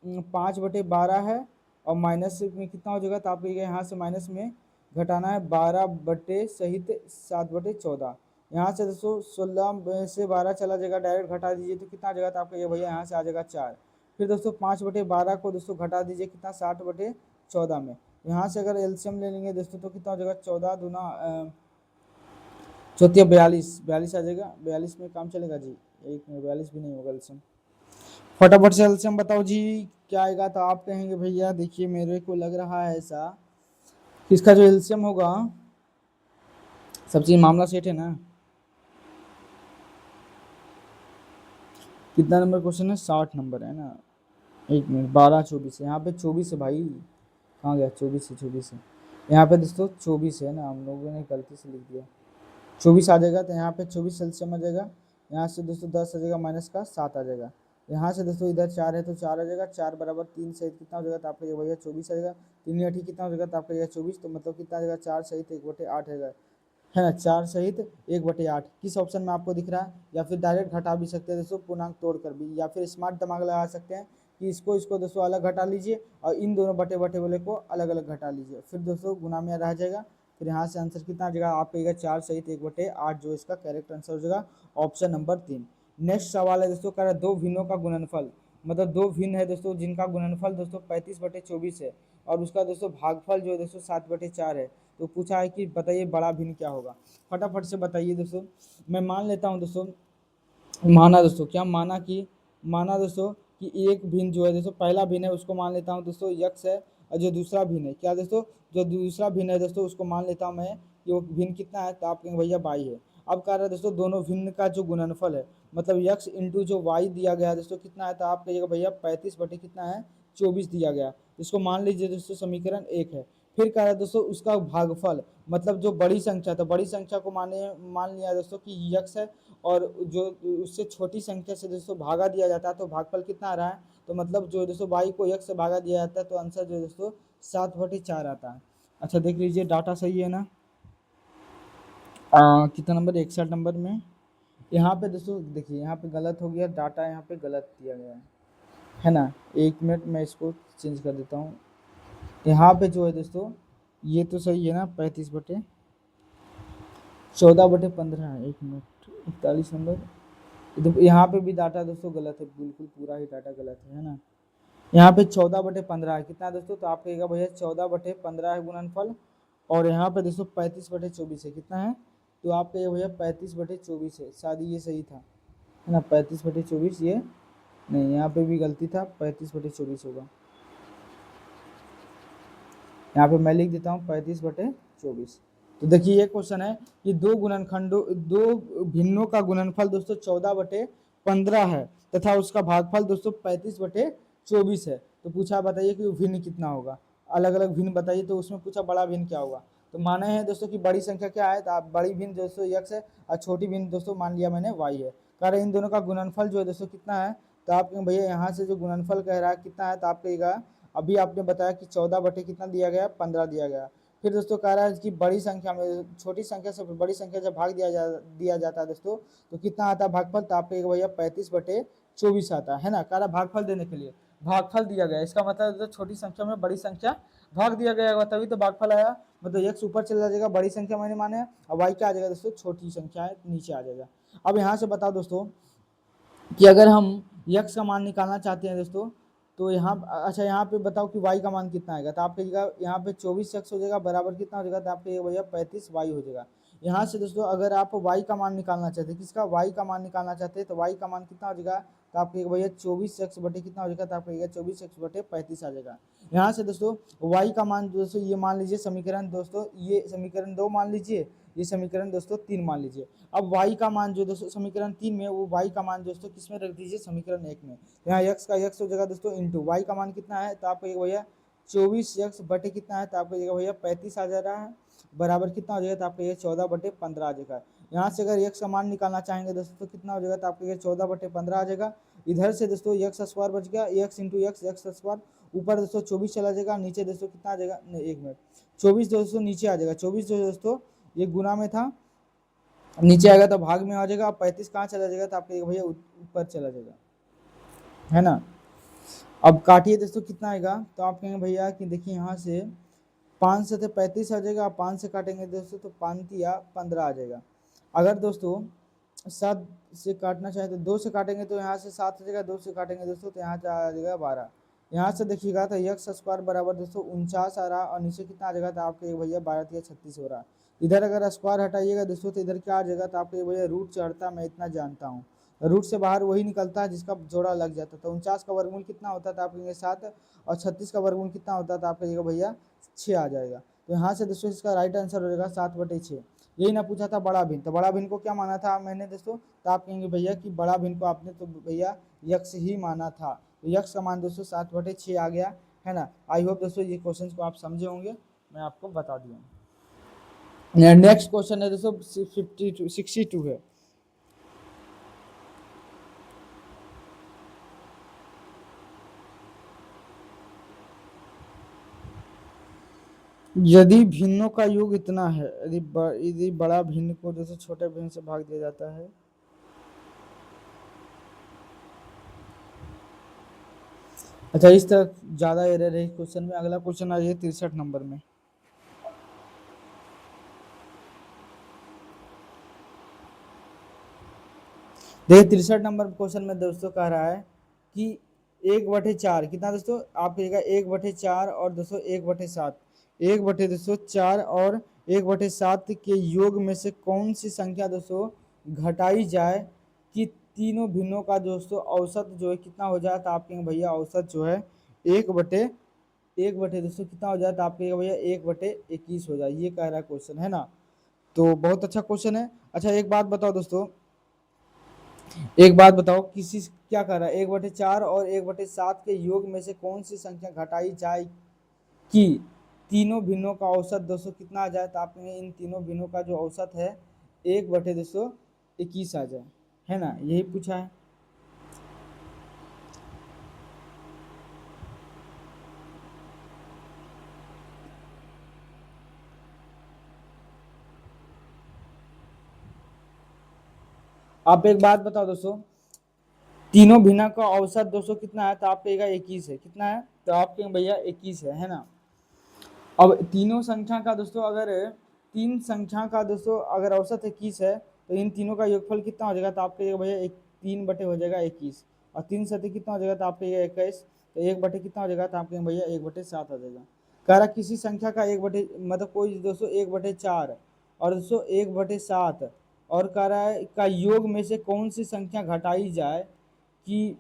5/12 है, और माइनस में कितना हो जाएगा, तो आप कहिएगा यहाँ से माइनस में घटाना है 12 बटे सहित 7/14। यहाँ से दोस्तों 16 में से 12 चला जाएगा, डायरेक्ट घटा दीजिए तो कितना आ जाएगा, तो आपका ये भैया यहाँ से आ जाएगा 4। फिर दोस्तों 5/12 को दोस्तों घटा दीजिए कितना, 60/14 में। यहाँ से अगर एलसीएम ले लेंगे दोस्तों तो कितना हो जाएगा, 14 दूना 14 42 आ जाएगा। 42 में काम चलेगा जी, एक में 42 भी नहीं होगा एलसीएम। फटाफट से एलसीएम बताओ जी क्या आएगा, तो आप कहेंगे भैया देखिए मेरे को लग रहा है ऐसा कि इसका जो एलसीएम होगा, सब चीज मामला सेट है ना। कितना नंबर क्वेश्चन है, 60 नंबर है ना। एक मिनट, 12 24 है यहाँ पे, 24 है भाई, कहाँ गया, 24 है यहाँ पे दोस्तों, 24 है ना, हम लोगों ने गलती से लिख दिया। 24 आ जाएगा, तो यहाँ पे 24 एलसीएम आ जाएगा। यहाँ से दोस्तों 10 आ जाएगा, माइनस का 7 आ जाएगा। यहाँ से दोस्तों इधर 4 है तो 4 आ जाएगा, 4 बराबर 3 सहित कितना हो जाएगा, तो आपका ये भैया 24 आ जाएगा। 3 8 कितना हो जाएगा, तो आपका ये 24, तो मतलब कितना आ जाएगा, 4 सहित 1/8 है ना, 4 सहित 1/8 किस ऑप्शन में आपको दिख रहा है। या फिर डायरेक्ट घटा भी सकते हैं दोस्तों, पूर्णांक तोड़कर भी, या फिर स्मार्ट दिमाग लगा सकते हैं कि इसको दोस्तों अलग घटा लीजिए और इन दोनों बटे बटे वाले को अलग अलग घटा लीजिए, फिर दोस्तों गुना में रह जाएगा। फिर यहाँ से आंसर कितना आ जाएगा, आप कहिएगा 4 सहित 1/8, जो इसका करेक्ट आंसर हो जाएगा ऑप्शन नंबर 3। नेक्स्ट सवाल है दोस्तों, कह रहा है दो भिन्नों का गुणनफल, मतलब दो भिन्न है दोस्तों जिनका गुणनफल दोस्तों 35/24 है, और उसका दोस्तों भागफल जो है दोस्तों 7/4 है। तो पूछा है कि बताइए बड़ा भिन्न क्या होगा। फटाफट से बताइए दोस्तों। मैं मान लेता हूँ दोस्तों, माना दोस्तों क्या माना दोस्तों कि एक भिन्न जो है दोस्तों, पहला भिन्न है उसको मान लेता हूँ दोस्तों यक्स है, और जो दूसरा भिन्न है क्या दोस्तों, जो दूसरा भिन्न है दोस्तों उसको मान लेता हूँ मैं कि वो भिन्न कितना है, तो आप कहेंगे भैया वाई है। अब कह रहा है दोस्तों दोनों भिन्न का जो गुणनफल है, मतलब यक्स इंटू जो वाई दिया गया है दोस्तों कितना है, तो आप कहिएगा भैया 35 बटे कितना है, 24 दिया गया। इसको मान लीजिए दोस्तों समीकरण 1 है। फिर कह रहा है दोस्तों उसका भागफल, मतलब जो बड़ी संख्या, तो बड़ी संख्या को मान लिया दोस्तों कि यक्स है, और जो उससे छोटी संख्या से दोस्तों भागा दिया जाता है तो भागफल कितना आ रहा है, तो मतलब जो दोस्तों वाई को यक्स से भागा दिया जाता है, तो आंसर जो दोस्तों 7/4 आता है। अच्छा देख लीजिए डाटा सही है ना। कितना नंबर, 61 नंबर में। यहाँ पे दोस्तों देखिए यहाँ पे गलत हो गया, डाटा यहाँ पे गलत दिया गया है ना। एक मिनट मैं इसको चेंज कर देता हूँ। यहाँ पे जो है दोस्तों ये तो सही है ना, 35/14/15 है। एक मिनट, 41 नंबर, तो यहाँ पे भी डाटा दोस्तों गलत है, बिल्कुल पूरा ही डाटा गलत है ना। यहाँ पे 14/15 है कितना दोस्तों, तो आप कहेगा भैया 14/15 है गुणनफल, और यहाँ पे दोस्तों 35/24 है कितना है, तो आप कहिए भैया 35/24 है, शायद ये सही था, है ना। 35/24 ये नहीं, यहाँ पे भी गलती था, 35/24 होगा। यहाँ पे मैं लिख देता हूँ 35/24। तो देखिए ये क्वेश्चन है कि दो भिन्नों का गुणनफल दोस्तों 14/15 है, तथा उसका भागफल दोस्तों 35/24 है। तो पूछा बताइए कि भिन्न कितना होगा, अलग अलग भिन्न बताइए, तो उसमें पूछा बड़ा भिन्न क्या होगा। तो माने हैं दोस्तों कि बड़ी संख्या क्या है, तो आप बड़ी भिन्न दोस्तों यक्स है, और छोटी भिन्न दोस्तों मान लिया मैंने वाई है। कह रहे इन दोनों का गुणनफल जो है दोस्तों कितना है, तो आप भैया यहाँ से जो गुणनफल कह रहा है कितना है, तो आप कहेगा अभी आपने बताया कि 14 बटे कितना दिया गया, 15 दिया गया। फिर दोस्तों कह रहा है कि बड़ी संख्या में छोटी संख्या से बड़ी संख्या जब भाग दिया जाता है दोस्तों, तो कितना आता है भागफल, तो आप कहेगा भैया 35/24 आता है ना। कह रहा भागफल देने के लिए, भागफल दिया गया, इसका मतलब तो छोटी संख्या में बड़ी संख्या भाग दिया गया होगा तभी तो भागफल आया, मतलब x ऊपर चला जाएगा, बड़ी संख्या मैंने माने, और y क्या आ जाएगा दोस्तों, छोटी संख्या है नीचे आ जाएगा। अब यहाँ से बताओ दोस्तों कि अगर हम x का मान निकालना चाहते हैं दोस्तों, तो यहाँ अच्छा यहाँ पे बताओ कि y का मान कितना आएगा, तो आप कहिएगा यहाँ पे 24x हो जाएगा बराबर कितना हो जाएगा, तो आप कहिएगा भैया 35y हो जाएगा। यहाँ से दोस्तों अगर आप y का मान निकालना चाहते हैं, किसका, y का मान निकालना चाहते हैं, तो y का मान कितना हो जाएगा, तो आप कहिएगा भैया 24x बटे कितना हो जाएगा, तो आप कहिएगा 24x बटे 35 आ जाएगा। यहाँ से दोस्तों y का मान दोस्तों ये मान लीजिए समीकरण दोस्तों, ये समीकरण 2 मान लीजिए, ये समीकरण दोस्तों 3 मान लीजिए। अब y का मान जो दोस्तों समीकरण 3 में, वो y का मान दोस्तों किसमें रख दीजिए, समीकरण 1 में। यहाँ x का x हो जाएगा दोस्तों इंटू y का मान कितना है, तो आप कहिएगा भैया 24x बटे कितना है, तो आप कहिएगा भैया 35 आ जा रहा है, बराबर कितना हो जाएगा, तो आप कहिएगा 14 बटे 15 आ जाएगा। यहाँ से अगर x का मान निकालना चाहेंगे दोस्तों तो कितना हो जाएगा, तो आप कहिएगा 14 बटे 15 आ जाएगा। इधर से दोस्तों x स्क्वायर बच गया, x इंटू x स्क्वायर, ऊपर दोस्तों 24 चला जाएगा, नीचे दोस्तों कितना आ जाएगा, नहीं 1 मिनट, 24 दोस्तों नीचे आ जाएगा, 24 दोस्तों ये गुना में था, नीचे आएगा तो भाग में आ जाएगा। 35 कहाँ चला जाएगा, तो आपके भैया ऊपर चला जाएगा, है ना। अब काटिए दोस्तों कितना आएगा, तो आप कहेंगे भैया कि देखिए यहाँ से 5 से तो 35 आ जाएगा, 5 से काटेंगे दोस्तों तो 5 या 15 आ जाएगा। अगर दोस्तों 7 से काटना चाहे तो 2 से काटेंगे तो यहाँ से 7 आ जाएगा, 2 से काटेंगे दोस्तों तो यहाँ आ जाएगा 12। यहाँ से देखिएगा तो x स्क्वायर बराबर दोस्तों 49 आ रहा, और नीचे कितना आ जाएगा, तो आपके भैया 12 या 36 हो रहा। इधर अगर स्क्वायर हटाइएगा दोस्तों तो इधर क्या आ जाएगा, तो आपके भैया रूट चढ़ता, मैं इतना जानता हूँ, रूट से बाहर वही निकलता है जिसका जोड़ा लग जाता है। तो 49 का वर्गमूल कितना होता था, आप कहेंगे 7, और 36 का वर्गमूल कितना होता था, आप कहिएगा भैया 6 आ जाएगा। तो यहाँ से दोस्तों इसका राइट आंसर हो जाएगा 7/6। यही ना पूछा था बड़ा भिन्न, तो बड़ा भिन्न को क्या माना था मैंने दोस्तों, तो आप कहेंगे भैया कि बड़ा भिन्न को आपने तो भैया यक्स ही माना था, तो यक्स का मान दोस्तों 7/6 आ गया, है ना। आई होप दोस्तों ये क्वेश्चन को आप समझे होंगे, मैं आपको बता दिया। नेक्स्ट क्वेश्चन है दोस्तों 62 है। यदि भिन्नों का योग इतना है, यदि बड़ा भिन्न को जैसे छोटे भिन्न से भाग दिया जाता है, अच्छा इस तरह ज्यादा एरर है क्वेश्चन में। अगला क्वेश्चन आ जाइए 63 नंबर में। देखिए 63 नंबर क्वेश्चन में दोस्तों कह रहा है कि 1/4 कितना दोस्तों, आप कहिएगा 1/4 और दोस्तों 1/7, 1/4 और 1/7 के योग में से कौन सी संख्या दोस्तों घटाई जाए कि तीनों भिन्नों का दोस्तों औसत जो है कितना हो जाए, तो आप कहेंगे भैया औसत जो है 1/1 दोस्तों कितना हो जाए, तो आप कहेंगे भैया 1/21 हो जाए, ये कह रहा है क्वेश्चन, है ना। तो बहुत अच्छा क्वेश्चन है। अच्छा एक बात बताओ दोस्तों, एक बात बताओ किसी क्या कर रहा है, 1/4 और 1/7 के योग में से कौन सी संख्या घटाई जाए कि तीनों भिन्नों का औसत दोस्तों कितना आ जाए, तो आप कहेंगे इन तीनों भिन्नों का जो औसत है 1/21 आ जाए, है ना, यही पूछा है। आप एक बात बताओ दोस्तों, तीनों भिन्ना का औसत दोस्तों कितना है, तो आप कहेगा 21 है, कितना है, तो आप कहेंगे भैया 21 है ना। अब तीनों संख्या का दोस्तों अगर तीन संख्या का दोस्तों अगर औसत 21 है तो इन तीनों का योगफल कितना हो जाएगा, तो आप कहिएगा भैया 3 बटे हो जाएगा 21, और 3 कितना हो जाएगा, तो आप कहिएगा 21, तो 1 बटे कितना हो जाएगा, तो आप कहेंगे भैया 1/7 आ जाएगा। कह रहा किसी संख्या का 1 बटे मतलब कोई दोस्तों 1/4 और दोस्तों 1/7 और कह रहा है का योग में से कौन सी संख्या घटाई जाए कि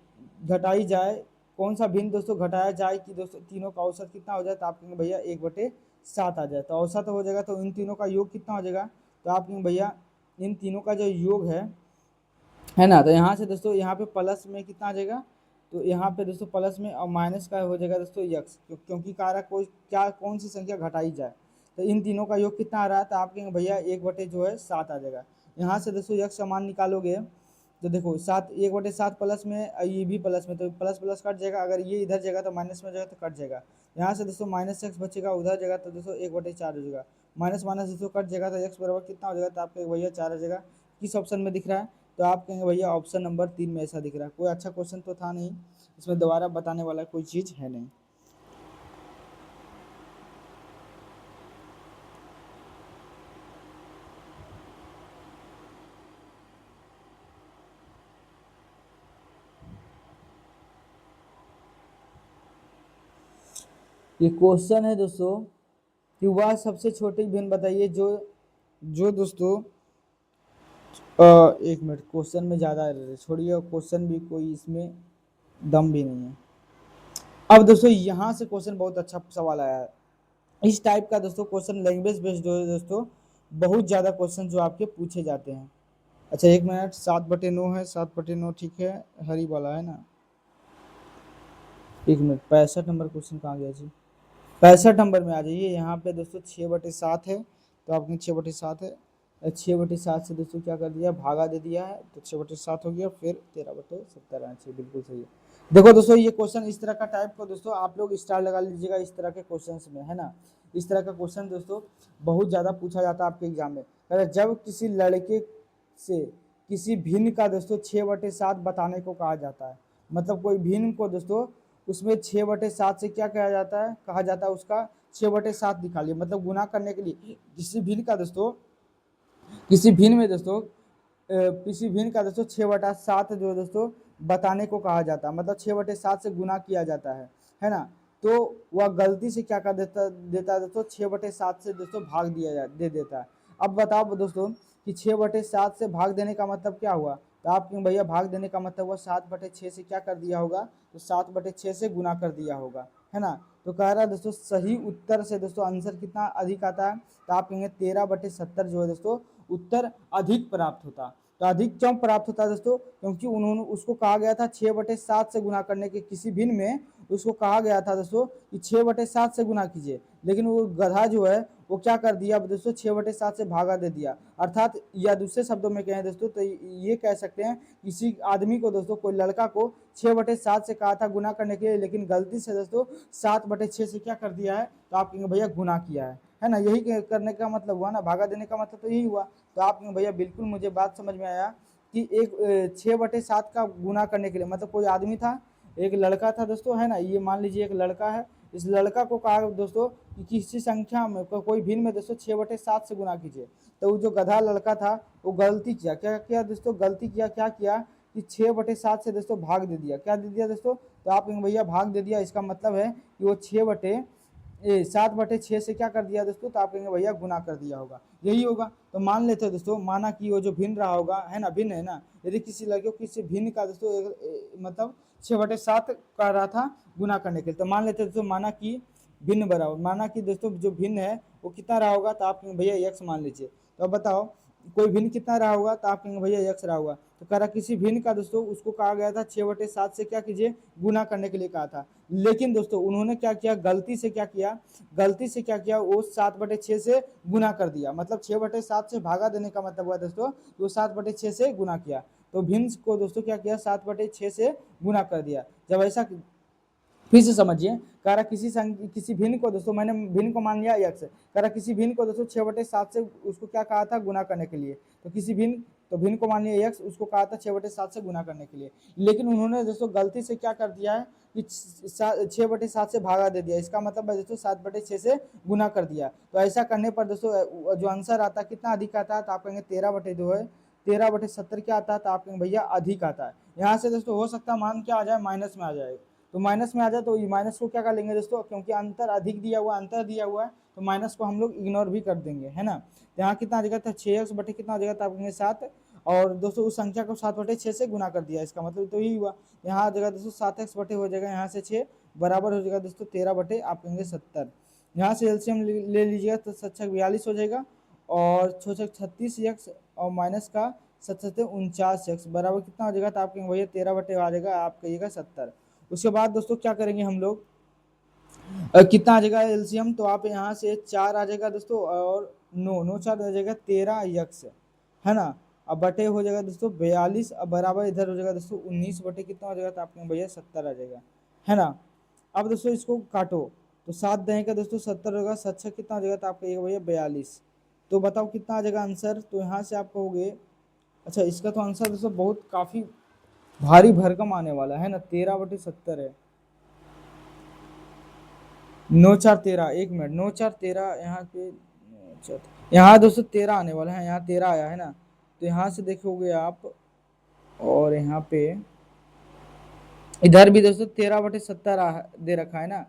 घटाई जाए कौन सा भिन्न दोस्तों घटाया जाए कि दोस्तों तीनों का औसत कितना हो जाए, तो आप कहेंगे भैया 1/7 आ जाए, तो औसत हो जाएगा, तो इन तीनों का योग कितना हो जाएगा, तो आप कहेंगे भैया इन तीनों का जो योग है ना, तो यहाँ से दोस्तों यहाँ पे प्लस में कितना आ जाएगा, तो यहाँ पे दोस्तों प्लस में और माइनस का हो जाएगा दोस्तों यक्स, क्योंकि कह कोई क्या कौन सी संख्या घटाई जाए, तो इन तीनों का योग कितना आ रहा है, तो आप कहेंगे भैया 1/7 आ जाएगा। यहाँ से दोस्तों यक्स का मान निकालोगे तो देखो 1/7 प्लस में ये भी प्लस में, तो प्लस प्लस कट जाएगा, अगर ये इधर जाएगा तो माइनस में जाएगा तो कट जाएगा। यहाँ से दोस्तों माइनस एक्स बचेगा, उधर जाएगा तो दोस्तों 1/4 हो जाएगा, माइनस माइनस दोस्तों कट जाएगा तो एक्स बराबर कितना हो जाएगा, तो आपके भैया 4 हो जाएगा। किस ऑप्शन में दिख रहा है, तो आप कहेंगे भैया ऑप्शन नंबर 3 में ऐसा दिख रहा है। कोई अच्छा क्वेश्चन तो था नहीं, इसमें दोबारा बताने वाला कोई चीज़ है नहीं। ये क्वेश्चन है दोस्तों कि वह सबसे छोटी भिन्न बताइए जो जो दोस्तों एक मिनट, क्वेश्चन में ज़्यादा छोड़िए, क्वेश्चन भी कोई इसमें दम भी नहीं है। अब दोस्तों यहाँ से क्वेश्चन बहुत अच्छा सवाल आया है। इस टाइप का दोस्तों क्वेश्चन लैंग्वेज बेस्ड जो है दोस्तों, बहुत ज़्यादा क्वेश्चन जो आपके पूछे जाते हैं। अच्छा एक मिनट, 7/9 है, 7/9 ठीक है, हरी वाला है ना। एक मिनट, 65 नंबर क्वेश्चन कहाँ गया जी? 65 नंबर में आ जाइए। यहाँ पे दोस्तों 6/7 है, तो आपने 6/7 है, 6/7 से दोस्तों क्या कर दिया, भागा दे दिया है, तो 6/7 हो गया, फिर 13/70 आना चाहिए, बिल्कुल सही है। देखो दोस्तों ये क्वेश्चन इस तरह का टाइप को दोस्तों आप लोग स्टार लगा लीजिएगा इस तरह के क्वेश्चन में, है ना। इस तरह का क्वेश्चन दोस्तों बहुत ज़्यादा पूछा जाता है आपके एग्जाम में। जब किसी लड़के से किसी भिन्न का दोस्तों 6/7 बताने को कहा जाता है, मतलब कोई भिन्न को दोस्तों उसमें 6/7 से क्या कहा जाता है, कहा जाता है उसका 6/7 निकालिए, मतलब गुना करने के लिए किसी भिन्न का दोस्तों, किसी भिन्न में दोस्तों किसी भिन्न का दोस्तों 6/7 जो दोस्तों बताने को कहा जाता है, मतलब 6/7 से गुना किया जाता है ना। तो वह गलती से क्या कर देता है दोस्तों, 6/7 से दोस्तों भाग दे देता है। अब बताओ दोस्तों कि 6/7 से भाग देने का मतलब क्या हुआ, तो आप क्यों भैया भाग देने का मतलब हुआ 7/6 से क्या कर दिया होगा, तो 7/6 से गुना कर दिया होगा, है ना। तो कह रहा है दोस्तों सही उत्तर से दोस्तों आंसर कितना अधिक आता है, तो आप कहेंगे 13/70 जो है दोस्तों उत्तर अधिक प्राप्त होता। तो अधिक क्यों प्राप्त होता है दोस्तों, क्योंकि उन्होंने उसको कहा गया था 6/7 से गुना करने के, किसी भिन्न में उसको कहा गया था दोस्तों कि 6/7 से गुना कीजिए, लेकिन वो गधा जो है वो क्या कर दिया दोस्तों, 6/7 से भागा दे दिया। अर्थात या दूसरे शब्दों में कहें दोस्तों तो ये कह सकते हैं किसी आदमी को दोस्तों, कोई लड़का को 6/7 से कहा था गुना करने के लिए, लेकिन गलती से दोस्तों 7/6 से क्या कर दिया है, तो आप कहेंगे भैया गुना किया है ना। यही करने का मतलब हुआ ना, भागा देने का मतलब तो यही हुआ। तो आप भैया बिल्कुल मुझे बात समझ में आया कि एक 6/7 का गुना करने के लिए, मतलब कोई आदमी था, एक लड़का था दोस्तों, है ना। ये मान लीजिए एक लड़का है, इस लड़का को कहा दोस्तों कि किसी संख्या में कोई भिन्न में दोस्तों 6/7 से गुना कीजिए। तो वो जो गधा लड़का था वो गलती किया, क्या किया दोस्तों, गलती किया, क्या किया कि 6/7 से दोस्तों भाग दे दिया। क्या दे दिया दोस्तों, तो आप भैया भाग दे दिया, इसका मतलब है कि वो 7/6 से क्या कर दिया दोस्तों, तो आप कहेंगे भैया गुना कर दिया होगा, यही होगा। तो मान लेते हैं दोस्तों, माना कि वो जो भिन्न रहा होगा, है ना, भिन्न है ना, यदि किसी लड़के को किसी भिन्न का दोस्तों मतलब 6/7 कर रहा था गुना करने के लिए, तो मान लेते हैं दोस्तों, माना कि भिन्न बराबर, माना कि दोस्तों जो भिन्न है वो कितना रहा होगा, तो आप कहेंगे भैया x मान लीजिए। तो अब बताओ कोई भिन्न कितना रहा होगा, तो आप कहेंगे भैया x रहा होगा। तो कह रहा किसी भिन्न का दोस्तों उसको कहा गया था 6/7 से क्या कीजिए, गुना करने के लिए कहा था, लेकिन दोस्तों उन्होंने क्या किया, गलती से क्या किया, गलती से क्या किया, वो 7/6 से गुना कर दिया, मतलब 6/7 से भागा देने का मतलब हुआ दोस्तों वो 7/6 से गुना किया। तो भिन्न को दोस्तों क्या किया, 7/6 से गुना कर दिया। जब ऐसा फिर से समझिए, कह रहा किसी भिन्न को दोस्तों, मैंने भिन्न को मान लिया x, कह रहा किसी भिन्न को दोस्तों 6/7 से उसको क्या कहा था, गुना करने के लिए। तो किसी भिन्न, तो भिन्न को मान लिया x, उसको कहा था 6/7 से गुना करने के लिए, लेकिन उन्होंने दोस्तों गलती से क्या कर दिया है कि 6/7 से भागा दे दिया, इसका मतलब है दोस्तों 7/6 से गुना कर दिया। तो ऐसा करने पर दोस्तों जो आंसर आता है कितना अधिक आता है, तो आप कहेंगे 13/2 है, 13/70 क्या आता है, तो आप कहेंगे भैया अधिक आता है। यहाँ से दोस्तों हो सकता है मान क्या आ जाए, माइनस में आ जाए, तो माइनस में आ जाए तो माइनस को क्या कर लेंगे दोस्तों, क्योंकि अंतर अधिक दिया हुआ, अंतर दिया हुआ है, तो माइनस को हम लोग इग्नोर भी कर देंगे, है ना। तो यहाँ कितना आ जाएगा था, 6x बटे कितना आ जाएगा था, आप कहेंगे 7, और दोस्तों उस संख्या को 7/6 से गुना कर दिया, इसका मतलब तो यही हुआ। यहाँ आ जाएगा दोस्तों 7x बटे हो जाएगा यहाँ से 6 बराबर हो जाएगा दोस्तों 13/70। यहाँ से एलसीएम ले लीजिएगा तो 7×6 = 42 हो जाएगा, और 6×6 = 36x, और माइनस का 7×7 = 49x बराबर कितना हो जाएगा, तो आप कहेंगे भैया 13/, आ जाएगा आप कहिएगा 70। उसके बाद दोस्तों क्या करेंगे हम लोग, कितना आ जाएगा एलसीएम, तो आप यहाँ से 4 आ जाएगा दोस्तों, और 9 9 4 आ जाएगा 13x, है ना। अब बटे हो जाएगा दोस्तों 42, अब बराबर इधर हो जाएगा दोस्तों 19 बटे कितना हो जाएगा, तो आपके भैया 70 आ जाएगा, है ना। अब दोस्तों इसको काटो, तो 7 देगा दोस्तों 70 होगा, 7 कितना हो जाएगा, तो आपका भैया 42। तो बताओ कितना आ जाएगा आंसर, तो यहाँ से आप कहोगे, अच्छा इसका तो आंसर दोस्तों बहुत काफ़ी भारी भरकम आने वाला है ना, 13/70 है। 9 4 13, 1 मिनट, 9 4 13 यहाँ पे, यहाँ दोस्तों 13 आने वाला है, यहाँ 13 आया है ना, तो यहाँ से देखोगे आप, और यहाँ पे इधर भी दोस्तों 13/70 दे रखा है ना,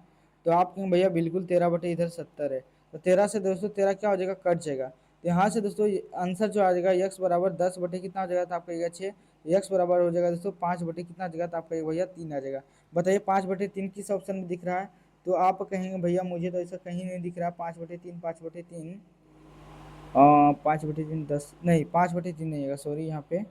तो आप कहेंगे भैया बिल्कुल 13 इधर 70 है, तो 13 से दोस्तों 13 क्या हो जाएगा, कट जाएगा। तो यहाँ से दोस्तों आंसर जो आ जाएगा यक्स बराबर 10 कितना हो जाएगा, तो आपका कहेगा 6, यक्स बराबर हो जाएगा दोस्तों 5 कितना आ जाएगा, तो आपका भैया 3 आ जाएगा। बताइए 5/3 किस ऑप्शन में दिख रहा है, तो आप कहेंगे भैया मुझे तो ऐसा कहीं नहीं दिख रहा, 5/3, 5/3, 5/3 10 नहीं, 5/3 नहीं है, सॉरी, यहाँ पे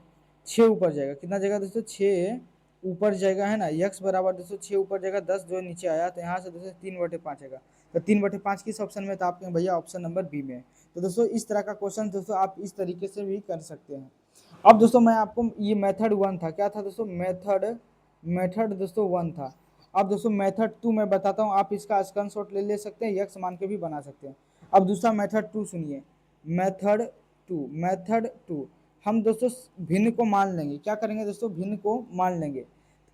6 ऊपर जाएगा, कितना जाएगा दोस्तों, 6 ऊपर जाएगा है ना, यक्स बराबर दोस्तों 6 ऊपर जाएगा, 10 जो नीचे आया, तो यहाँ से दोस्तों 3/5 आएगा। तो 3/5 किस ऑप्शन में, तो आपके भैया ऑप्शन नंबर बी में है। तो दोस्तों इस तरह का क्वेश्चन दोस्तों आप इस तरीके से भी कर सकते हैं। अब दोस्तों मैं आपको, ये मेथड 1 था, क्या था दोस्तों, मेथड मेथड दोस्तों 1 था। अब दोस्तों मेथड 2 मैं बताता हूँ, आप इसका स्क्रीनशॉट ले सकते हैं, यक्स मान के भी बना सकते हैं। अब दूसरा मेथड 2 सुनिए, मेथड 2 हम दोस्तों भिन्न को मान लेंगे, क्या करेंगे दोस्तों, भिन्न को मान लेंगे।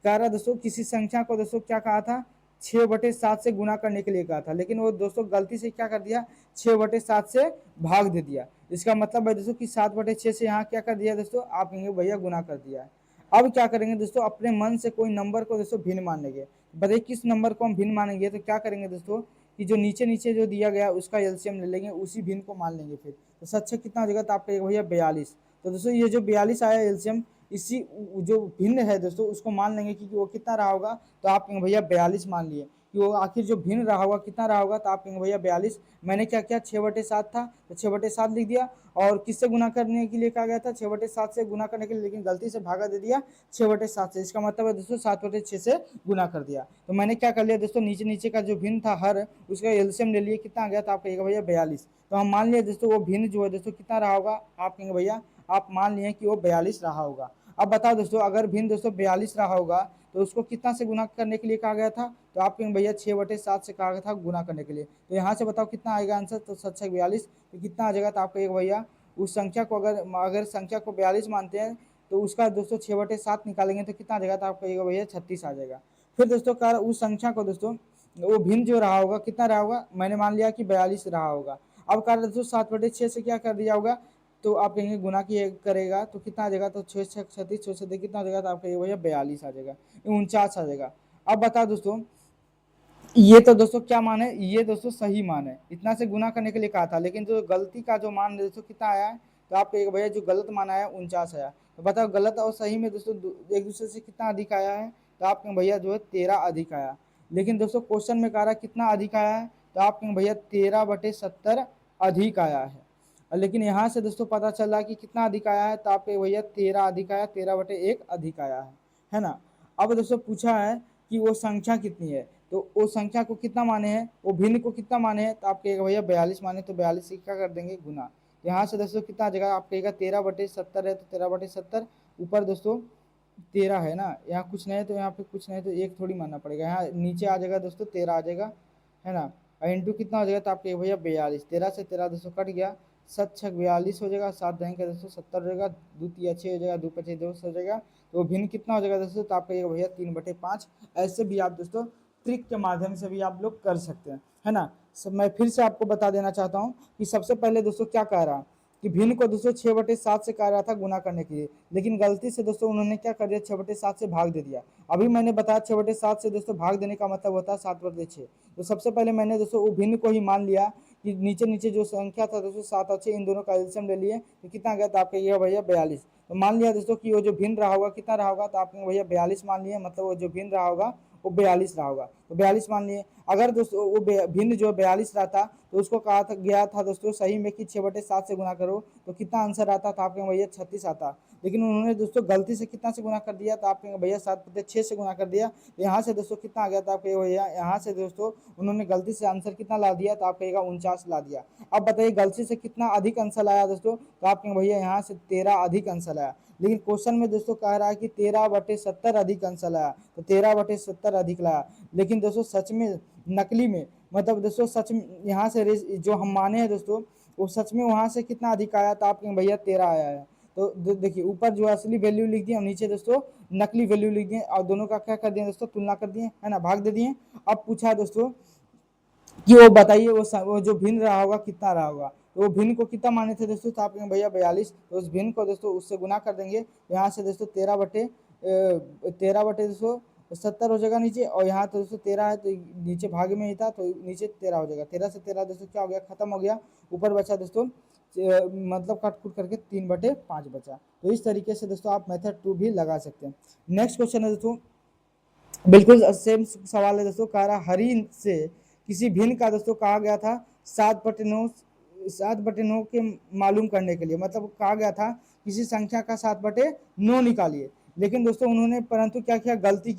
कह रहा दोस्तों किसी संख्या को दोस्तों क्या कहा था, 6/7 से गुना करने के लिए कहा था, लेकिन वो दोस्तों गलती से क्या कर दिया, 6/7 से भाग दे दिया। इसका मतलब है दोस्तों कि 7/6 से यहाँ क्या कर दिया दोस्तों, आप कहेंगे भैया गुना कर दिया है। अब क्या करेंगे दोस्तों, अपने मन से कोई नंबर को दोस्तों भिन्न मान लेंगे। बताइए किस नंबर को हम भिन्न मानेंगे, तो क्या करेंगे दोस्तों कि जो नीचे नीचे जो दिया गया उसका एलसीएम ले लेंगे, उसी भिन्न को मान लेंगे। फिर तो सच कितना हो जाएगा, तो आपका भैया 42। तो दोस्तों ये जो 42 आया एलसीएम, इसी जो भिन्न है दोस्तों उसको मान लेंगे कि वो कितना रहा होगा, तो आप कहेंगे भैया 42 मान लिए कि वो आखिर जो भिन्न रहा होगा कितना रहा होगा, तो आप कहेंगे भैया 42। मैंने क्या किया, 6/7 था तो 6/7 लिख दिया, और किससे गुना करने के लिए कहा गया था, 6/7 से गुना करने के लिए, लेकिन गलती से भागा दे दिया 6/7 से, इसका मतलब है दोस्तों 7/6 से गुना कर दिया। तो मैंने क्या कर लिया दोस्तों, नीचे नीचे का जो भिन्न था हर, उसका एलसीएम ले लिए, कितना आ गया, तो आप कहेगा भैया 42। तो हम मान लिया दोस्तों वो भिन्न जो है दोस्तों कितना रहा होगा, आप कहेंगे भैया आप मान लिए कि वो 42 रहा होगा। अब बताओ दोस्तों अगर भिन्न दोस्तों 42 रहा होगा, तो उसको कितना से गुना करने के लिए कहा गया था, तो आप कहेंगे भैया 6/7 से कहा गया था गुना करने के लिए। तो यहाँ से बताओ कितना आएगा आंसर, तो 7×6 = 42, तो कितना आ जाएगा, तो आप कहेगा भैया उस संख्या को, अगर संख्या को 42 मानते हैं, तो उसका दोस्तों 6/7 निकालेंगे तो कितना आ जाएगा, तो आप कहिएगा भैया 36 आ जाएगा। फिर दोस्तों कह उस संख्या को दोस्तों, वो भिन्न जो रहा होगा कितना रहा होगा, मैंने मान लिया कि 42 रहा होगा। अब कह रहे दोस्तों 7/6 से क्या कर दिया होगा, तो आप कहेंगे गुना की करेगा तो कितना आ जाएगा, तो 6×6 = 36, 6 से कितना आ जाएगा, तो आप कहिएगा भैया 42 आ जाएगा, 49 आ जाएगा। अब बताओ दोस्तों, ये तो दोस्तों क्या मान है, ये दोस्तों सही मान है, इतना से गुना करने के लिए कहा था, लेकिन जो गलती का जो मान दोस्तों कितना आया है, तो आप कहेंगे भैया जो गलत मान आया 49 आया। तो बताओ गलत और सही में दोस्तों एक दूसरे से कितना अधिक आया है, तो आप कहेंगे भैया जो है 13 अधिक आया। लेकिन दोस्तों क्वेश्चन में कह रहा है कितना अधिक आया है, तो आप कहेंगे भैया 13/70 अधिक आया है। लेकिन यहाँ से दोस्तों पता चल रहा है कि कितना अधिक आया है, तो आप कहेंगे भैया 13 अधिक आया, 13/1 अधिक आया है ना। अब दोस्तों पूछा है कि वो संख्या कितनी है, तो वो संख्या को कितना माने हैं, वो भिन्न को कितना माने हैं, तो आप कहेगा भैया 42 माने, तो 42 से क्या कर देंगे गुना। तो यहाँ से दोस्तों कितना आ जाएगा, आप कहेगा 13/70 है, तो 13/70 ऊपर दोस्तों 13 है ना, यहाँ कुछ नहीं है तो यहाँ पे कुछ नहीं, तो एक थोड़ी मानना पड़ेगा, यहाँ नीचे आ जाएगा दोस्तों 13 आ जाएगा, है ना। और इंटू कितना हो जाएगा, तो आप कहेगा भैया 42, 13 से 13 दोस्तों कट गया, 7×6 = 42 हो जाएगा, 7 देंगे दोस्तों 70 हो जाएगा, 2×3 = 6 हो जाएगा, 2×5 = 2 हो जाएगा। तो भिन्न कितना हो जाएगा दोस्तों, तो आप कहिएगा भैया 3/5। ऐसे भी आप दोस्तों ट्रिक के माध्यम से भी आप लोग कर सकते हैं, है ना। सब मैं फिर से आपको बता देना चाहता हूँ कि सबसे पहले दोस्तों क्या कह रहा कि भिन्न को दोस्तों 6/7 से कह रहा था गुना करने के लिए, लेकिन गलती से दोस्तों उन्होंने क्या कर दिया, 6/7 से भाग दे दिया। अभी मैंने बताया 6/7 से दोस्तों भाग देने का मतलब होता है 7/6। तो सबसे पहले मैंने दोस्तों वो भिन्न को ही मान लिया कि नीचे नीचे जो संख्या था दोस्तों 7 और 6, इन दोनों का एलसीएम ले लिए, तो कितना गया, तो आपका ये भैया 42। तो मान लिया दोस्तों कि वो जो भिन्न रहा होगा कितना रहा होगा, तो आपने भैया 42 मान लिए, मतलब वो जो भिन्न रहा होगा वो 42 रहा होगा, तो 42 मान लिए। अगर दोस्तों वो भिन्न जो 42 रहता, तो उसको कहा था गया था दोस्तों सही में कि 6/7 से गुना करो, तो कितना आंसर आता था, आपके भैया 36 आता। लेकिन उन्होंने दोस्तों गलती से कितना से गुना कर दिया, तो आपके भैया 7/6 से गुना कर दिया। तो यहाँ से दोस्तों कितना आ गया था आपके भैया, यहाँ से दोस्तों उन्होंने गलती से आंसर कितना ला दिया, तो आप कहेगा 49 ला दिया। अब बताइए गलती से कितना अधिक आंसर आया दोस्तों, तो आप कहेंगे भैया यहाँ से 13 अधिक आंसर आया। लेकिन क्वेश्चन में दोस्तों कह रहा है कि 13/70 अधिक आंसर लाया, तो 13/70 अधिक लाया। लेकिन दोस्तों सच में नकली में, मतलब दोस्तों सच में यहाँ से जो हम माने हैं दोस्तों, वो सच में वहाँ से कितना अधिक आया, तो आप कहेंगे भैया 13 आया है। तो देखिए ऊपर जो असली वैल्यू लिख दिए और नीचे दोस्तों नकली वैल्यू लिख दिए और दोनों का क्या कर दिए दोस्तों, तुलना कर दिए, है ना, भाग दे दिए। अब पूछा है दोस्तों कि वो बताइए वो जो भिन्न रहा होगा कितना रहा होगा। तो वो भिन्न को कितना माने थे दोस्तों, तो आप कहेंगे भैया 42, तो उस भिन्न को दोस्तों उससे गुना कर देंगे, तो यहाँ से दोस्तों 13 बटे दोस्तों 70 हो जाएगा नीचे, और यहाँ तो दोस्तों 13 है तो नीचे भाग में ही था तो नीचे 13 हो जाएगा। 13 से 13 दोस्तों क्या हो गया, खत्म हो गया। ऊपर बचा दोस्तों मतलब काट कूट करके 3/5 बचा। तो इस तरीके से दोस्तों आप मेथड 2 भी लगा सकते हैं। नेक्स्ट क्वेश्चन है दोस्तों, बिल्कुल सेम सवाल है दोस्तों, कह रहा हरि से किसी भिन्न का दोस्तों कहा गया था 7/9, 7/9 के मालूम करने के लिए, मतलब कहा गया था किसी संख्या का 7/9 निकालिए। लेकिन दोस्तों उन्होंने परंतु क्या किया, गलती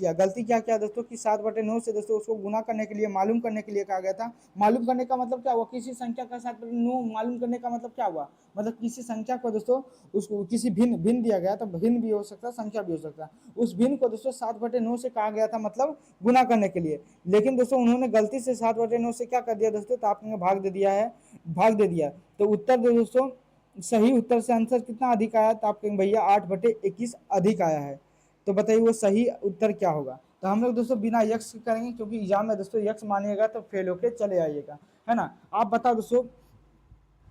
क्या किया दोस्तों कि 7/9 से दोस्तों उसको गुना करने के लिए, मालूम करने के लिए कहा गया था। मालूम करने का मतलब क्या हुआ, किसी संख्या का 7/9 मालूम करने का मतलब क्या हुआ, मतलब किसी संख्या को दोस्तों उसको किसी भिन्न भिन्न दिया गया, तो भिन्न भी हो सकता है संख्या भी हो सकता है, उस भिन्न को दोस्तों 7/9 से कहा गया था मतलब गुना करने के लिए। लेकिन दोस्तों उन्होंने गलती से 7/9 से क्या कर दिया दोस्तों, तो आपने भाग दे दिया है, भाग दे दिया। तो उत्तर दोस्तों सही उत्तर से आंसर कितना अधिक आया, तो आप कहेंगे भैया 8/21 अधिक आया है। तो बताइए वो सही उत्तर क्या होगा। तो हम लोग दोस्तों बिना यक्स करेंगे, क्योंकि एग्जाम में दोस्तों यक्स मानिएगा तो फेल होके चले आइएगा, है ना। आप बताओ दोस्तों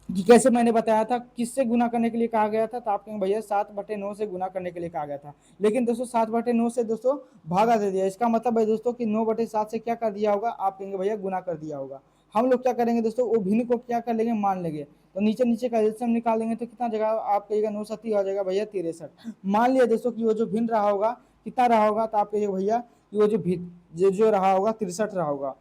कि कैसे मैंने बताया था किससे गुना करने के लिए कहा गया था, तो आप कहेंगे भैया 7/9 से गुना करने के लिए कहा गया था। लेकिन दोस्तों 7/9 से दोस्तों भागा दे दिया, इसका मतलब है दोस्तों कि 9/7 से क्या कर दिया होगा, आप कहेंगे भैया गुना कर दिया होगा। हम लोग क्या करेंगे दोस्तों, वो भिन्न को क्या कर लेंगे, मान लेंगे। तो नीचे नीचे का एलसीएम निकालेंगे तो कितना जगह, आप कहिएगा 9 हो जाएगा भैया 63। मान लिया दोस्तों कि वो जो भिन्न रहा होगा कितना रहा होगा, तो आप कहिएगा भैया कि वो जो रहा होगा 63 रहा होगा।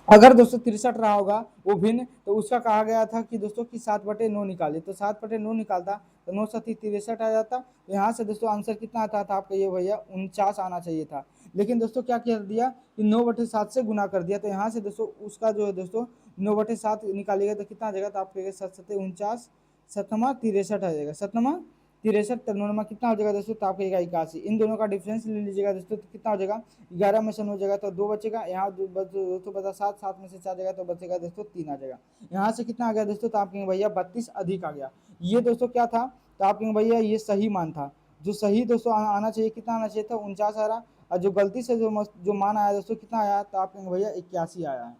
अगर दोस्तों 63 रहा होगा वो भिन्न, तो उसका कहा गया था कि दोस्तों कि 7/9 निकाले, तो 7/9 निकालता तो 9×7=63 आ जाता। तो यहाँ से दोस्तों आंसर कितना आता था, आपका ये भैया 49 आना चाहिए था। लेकिन दोस्तों क्या कर दिया कि 9/7 से गुना कर दिया, तो यहाँ से दोस्तों उसका जो है दोस्तों 9/7 निकालिएगा तो कितना आ जाएगा, तो आपको 7×7=49, 7×63 आ जाएगा, 7×63, तब कितना हो जाएगा दोस्तों, तो आपको 81। इन दोनों का डिफरेंस ले लीजिएगा दोस्तों, तो कितना हो जाएगा, 11 में से 9 जाएगा तो 2 बचेगा, यहाँ दोस्तों बचा 7, 7 में से 4 जाएगा तो बचेगा दोस्तों 3 आ जाएगा। यहाँ से कितना आ गया दोस्तों, तो आप कहेंगे भैया 32 अधिक आ गया। ये दोस्तों क्या था, तो आप कहेंगे भैया ये सही मान था। जो सही दोस्तों आना चाहिए, कितना आना चाहिए था, 49 आ रहा। और जो गलती से जो मान आया दोस्तों कितना आया, तो आप कहेंगे भैया 81 आया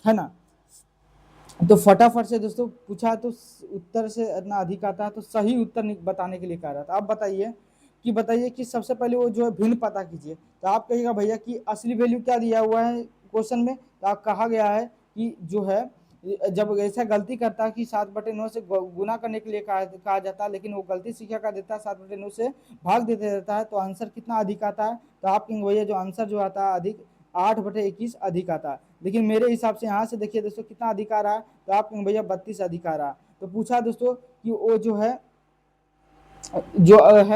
है ना। तो फटाफट से दोस्तों पूछा तो उत्तर से इतना अधिक आता है, तो सही उत्तर बताने के लिए कह रहा था। आप बताइए कि सबसे पहले वो जो है भिन्न पता कीजिए। तो आप कहिएगा भैया कि असली वैल्यू क्या दिया हुआ है क्वेश्चन में, तो आप कहा गया है कि जो है जब ऐसा गलती करता है कि 7/9 से गुना करने के लिए कहा जाता है, लेकिन वो गलती से क्या कर देता है, 7/9 से भाग देते रहता है, तो आंसर कितना अधिक आता है। तो आप कहेंगे भैया जो आंसर जो आता है अधिक 8/21 अधिक आता है। लेकिन मेरे हिसाब से यहाँ से देखिए दोस्तों कितना अधिक आ रहा है, तो आप कहेंगे भैया 32 अधिक आ रहा है। तो पूछा दोस्तों कि वो जो है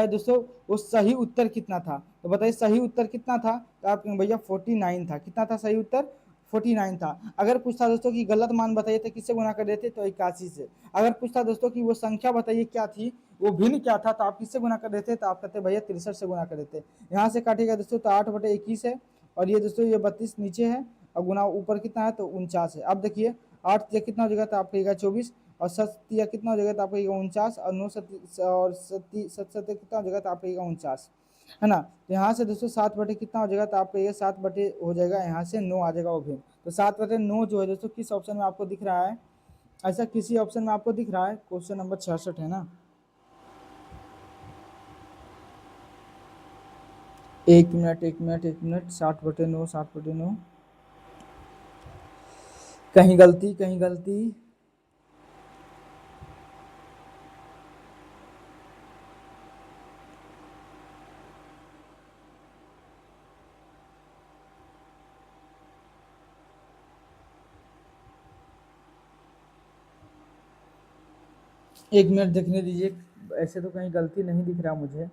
दोस्तों वो सही उत्तर कितना था, तो बताइए सही उत्तर कितना था, तो आप कहेंगे भैया 49 था। कितना था सही उत्तर, 49 था। अगर पूछता दोस्तों कि गलत मान बताइए तो किससे गुना कर देते, तो 81 से। अगर पूछता दोस्तों कि वो संख्या बताइए क्या थी, वो भिन्न क्या था, तो आप किससे गुना कर देते, तो आप कहते भैया 63 से गुना कर देते। यहाँ से काटेगा दोस्तों तो 8/21 है, और ये दोस्तों ये 32 नीचे है, और गुना ऊपर कितना है, तो 49 है। अब देखिए 8 कितना हो जाएगा, तो आप कहेगा 24, और 7 कितना हो जाएगा, तो आप कहिएगा 49, और 9 और 7 कितना हो जाएगा, तो आप कहिएगा 49, है ना। तो यहाँ से दोस्तों 7 कितना हो जाएगा, तो आप कहिएगा 7 हो जाएगा, यहाँ से 9 आ जाएगा वो भी। तो 7/9 जो है दोस्तों किस ऑप्शन में आपको दिख रहा है, ऐसा किसी ऑप्शन में आपको दिख रहा है, क्वेश्चन नंबर 66 है ना। 1 मिनट 7/9, 7/9, कहीं गलती, कहीं गलती। एक मिनट देखने दीजिए, ऐसे तो कहीं गलती नहीं दिख रहा मुझे।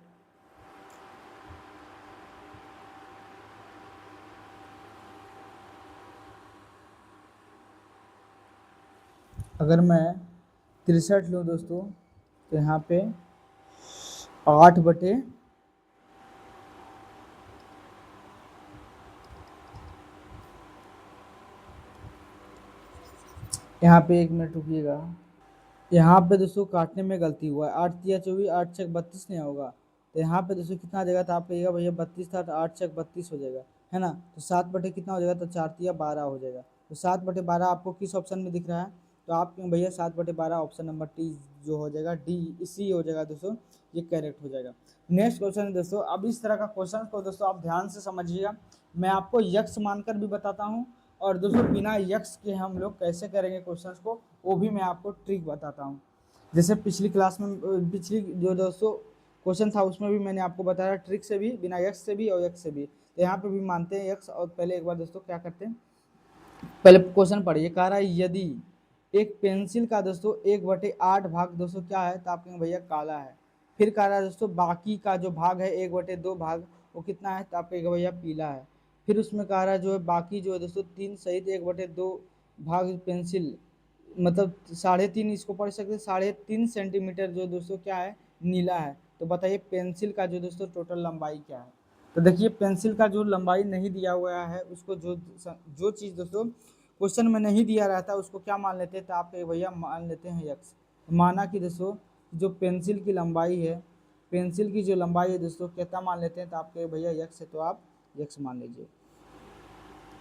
अगर मैं 63 लूँ दोस्तों, तो यहाँ पे 8 यहाँ पे 1 मिनट रुकिएगा। यहाँ पे दोस्तों काटने में गलती हुआ है, 8 तिया 24, 8 छक 32 नहीं होगा, तो यहाँ पे दोस्तों कितना आ जाएगा, तो आप कहिएगा भैया 32 था तो 8 छक 32 हो जाएगा, है ना। तो 7 बटे कितना हो जाएगा, तो 4 तिया 12 हो जाएगा। तो 7 बटे 12 आपको किस ऑप्शन में दिख रहा है, तो आप भैया 7 बटे 12 ऑप्शन नंबर टी जो हो जाएगा, डी इसी हो जाएगा दोस्तों, ये करेक्ट हो जाएगा। नेक्स्ट क्वेश्चन है दोस्तों, अब इस तरह का क्वेश्चन को दोस्तों आप ध्यान से समझिएगा, मैं आपको यक्स मानकर भी बताता हूँ, और दोस्तों बिना यक्स के हम लोग कैसे करेंगे क्वेश्चंस को, वो भी मैं आपको ट्रिक बताता हूँ। जैसे पिछली क्लास में पिछली जो दोस्तों क्वेश्चन था उसमें भी मैंने आपको बताया ट्रिक से भी, बिना यक्स से भी और यक्स से भी, तो यहाँ पे भी मानते हैं यक्स। और पहले एक बार दोस्तों क्या करते हैं, पहले क्वेश्चन पढ़िए, कह रहा है यदि एक पेंसिल का दोस्तों 1/8 भाग दोस्तों क्या है, तो आप कहेंगे भैया काला है। फिर कह रहा है दोस्तों बाकी का जो भाग है 1/2 भाग वो कितना है, तो आप कहेंगे भैया पीला है। फिर उसमें कह रहा है जो है बाकी जो है दोस्तों 3 सहित 1/2 भाग पेंसिल, मतलब 3.5 इसको पढ़ सकते हैं, 3.5 सेंटीमीटर जो दोस्तों क्या है, नीला है। तो बताइए पेंसिल का जो दोस्तों टोटल लंबाई क्या है। तो देखिए पेंसिल का जो लंबाई नहीं दिया हुआ है उसको जो चीज़ दोस्तों क्वेश्चन में नहीं दिया रहता है उसको क्या मान लेते हैं, तो आप भैया मान लेते हैं यक्स। माना कि दोस्तों जो पेंसिल की लंबाई है, पेंसिल की जो लंबाई है दोस्तों कितना मान लेते हैं, तो आपके भैया यक्स है, तो आप यक्स मान लीजिए,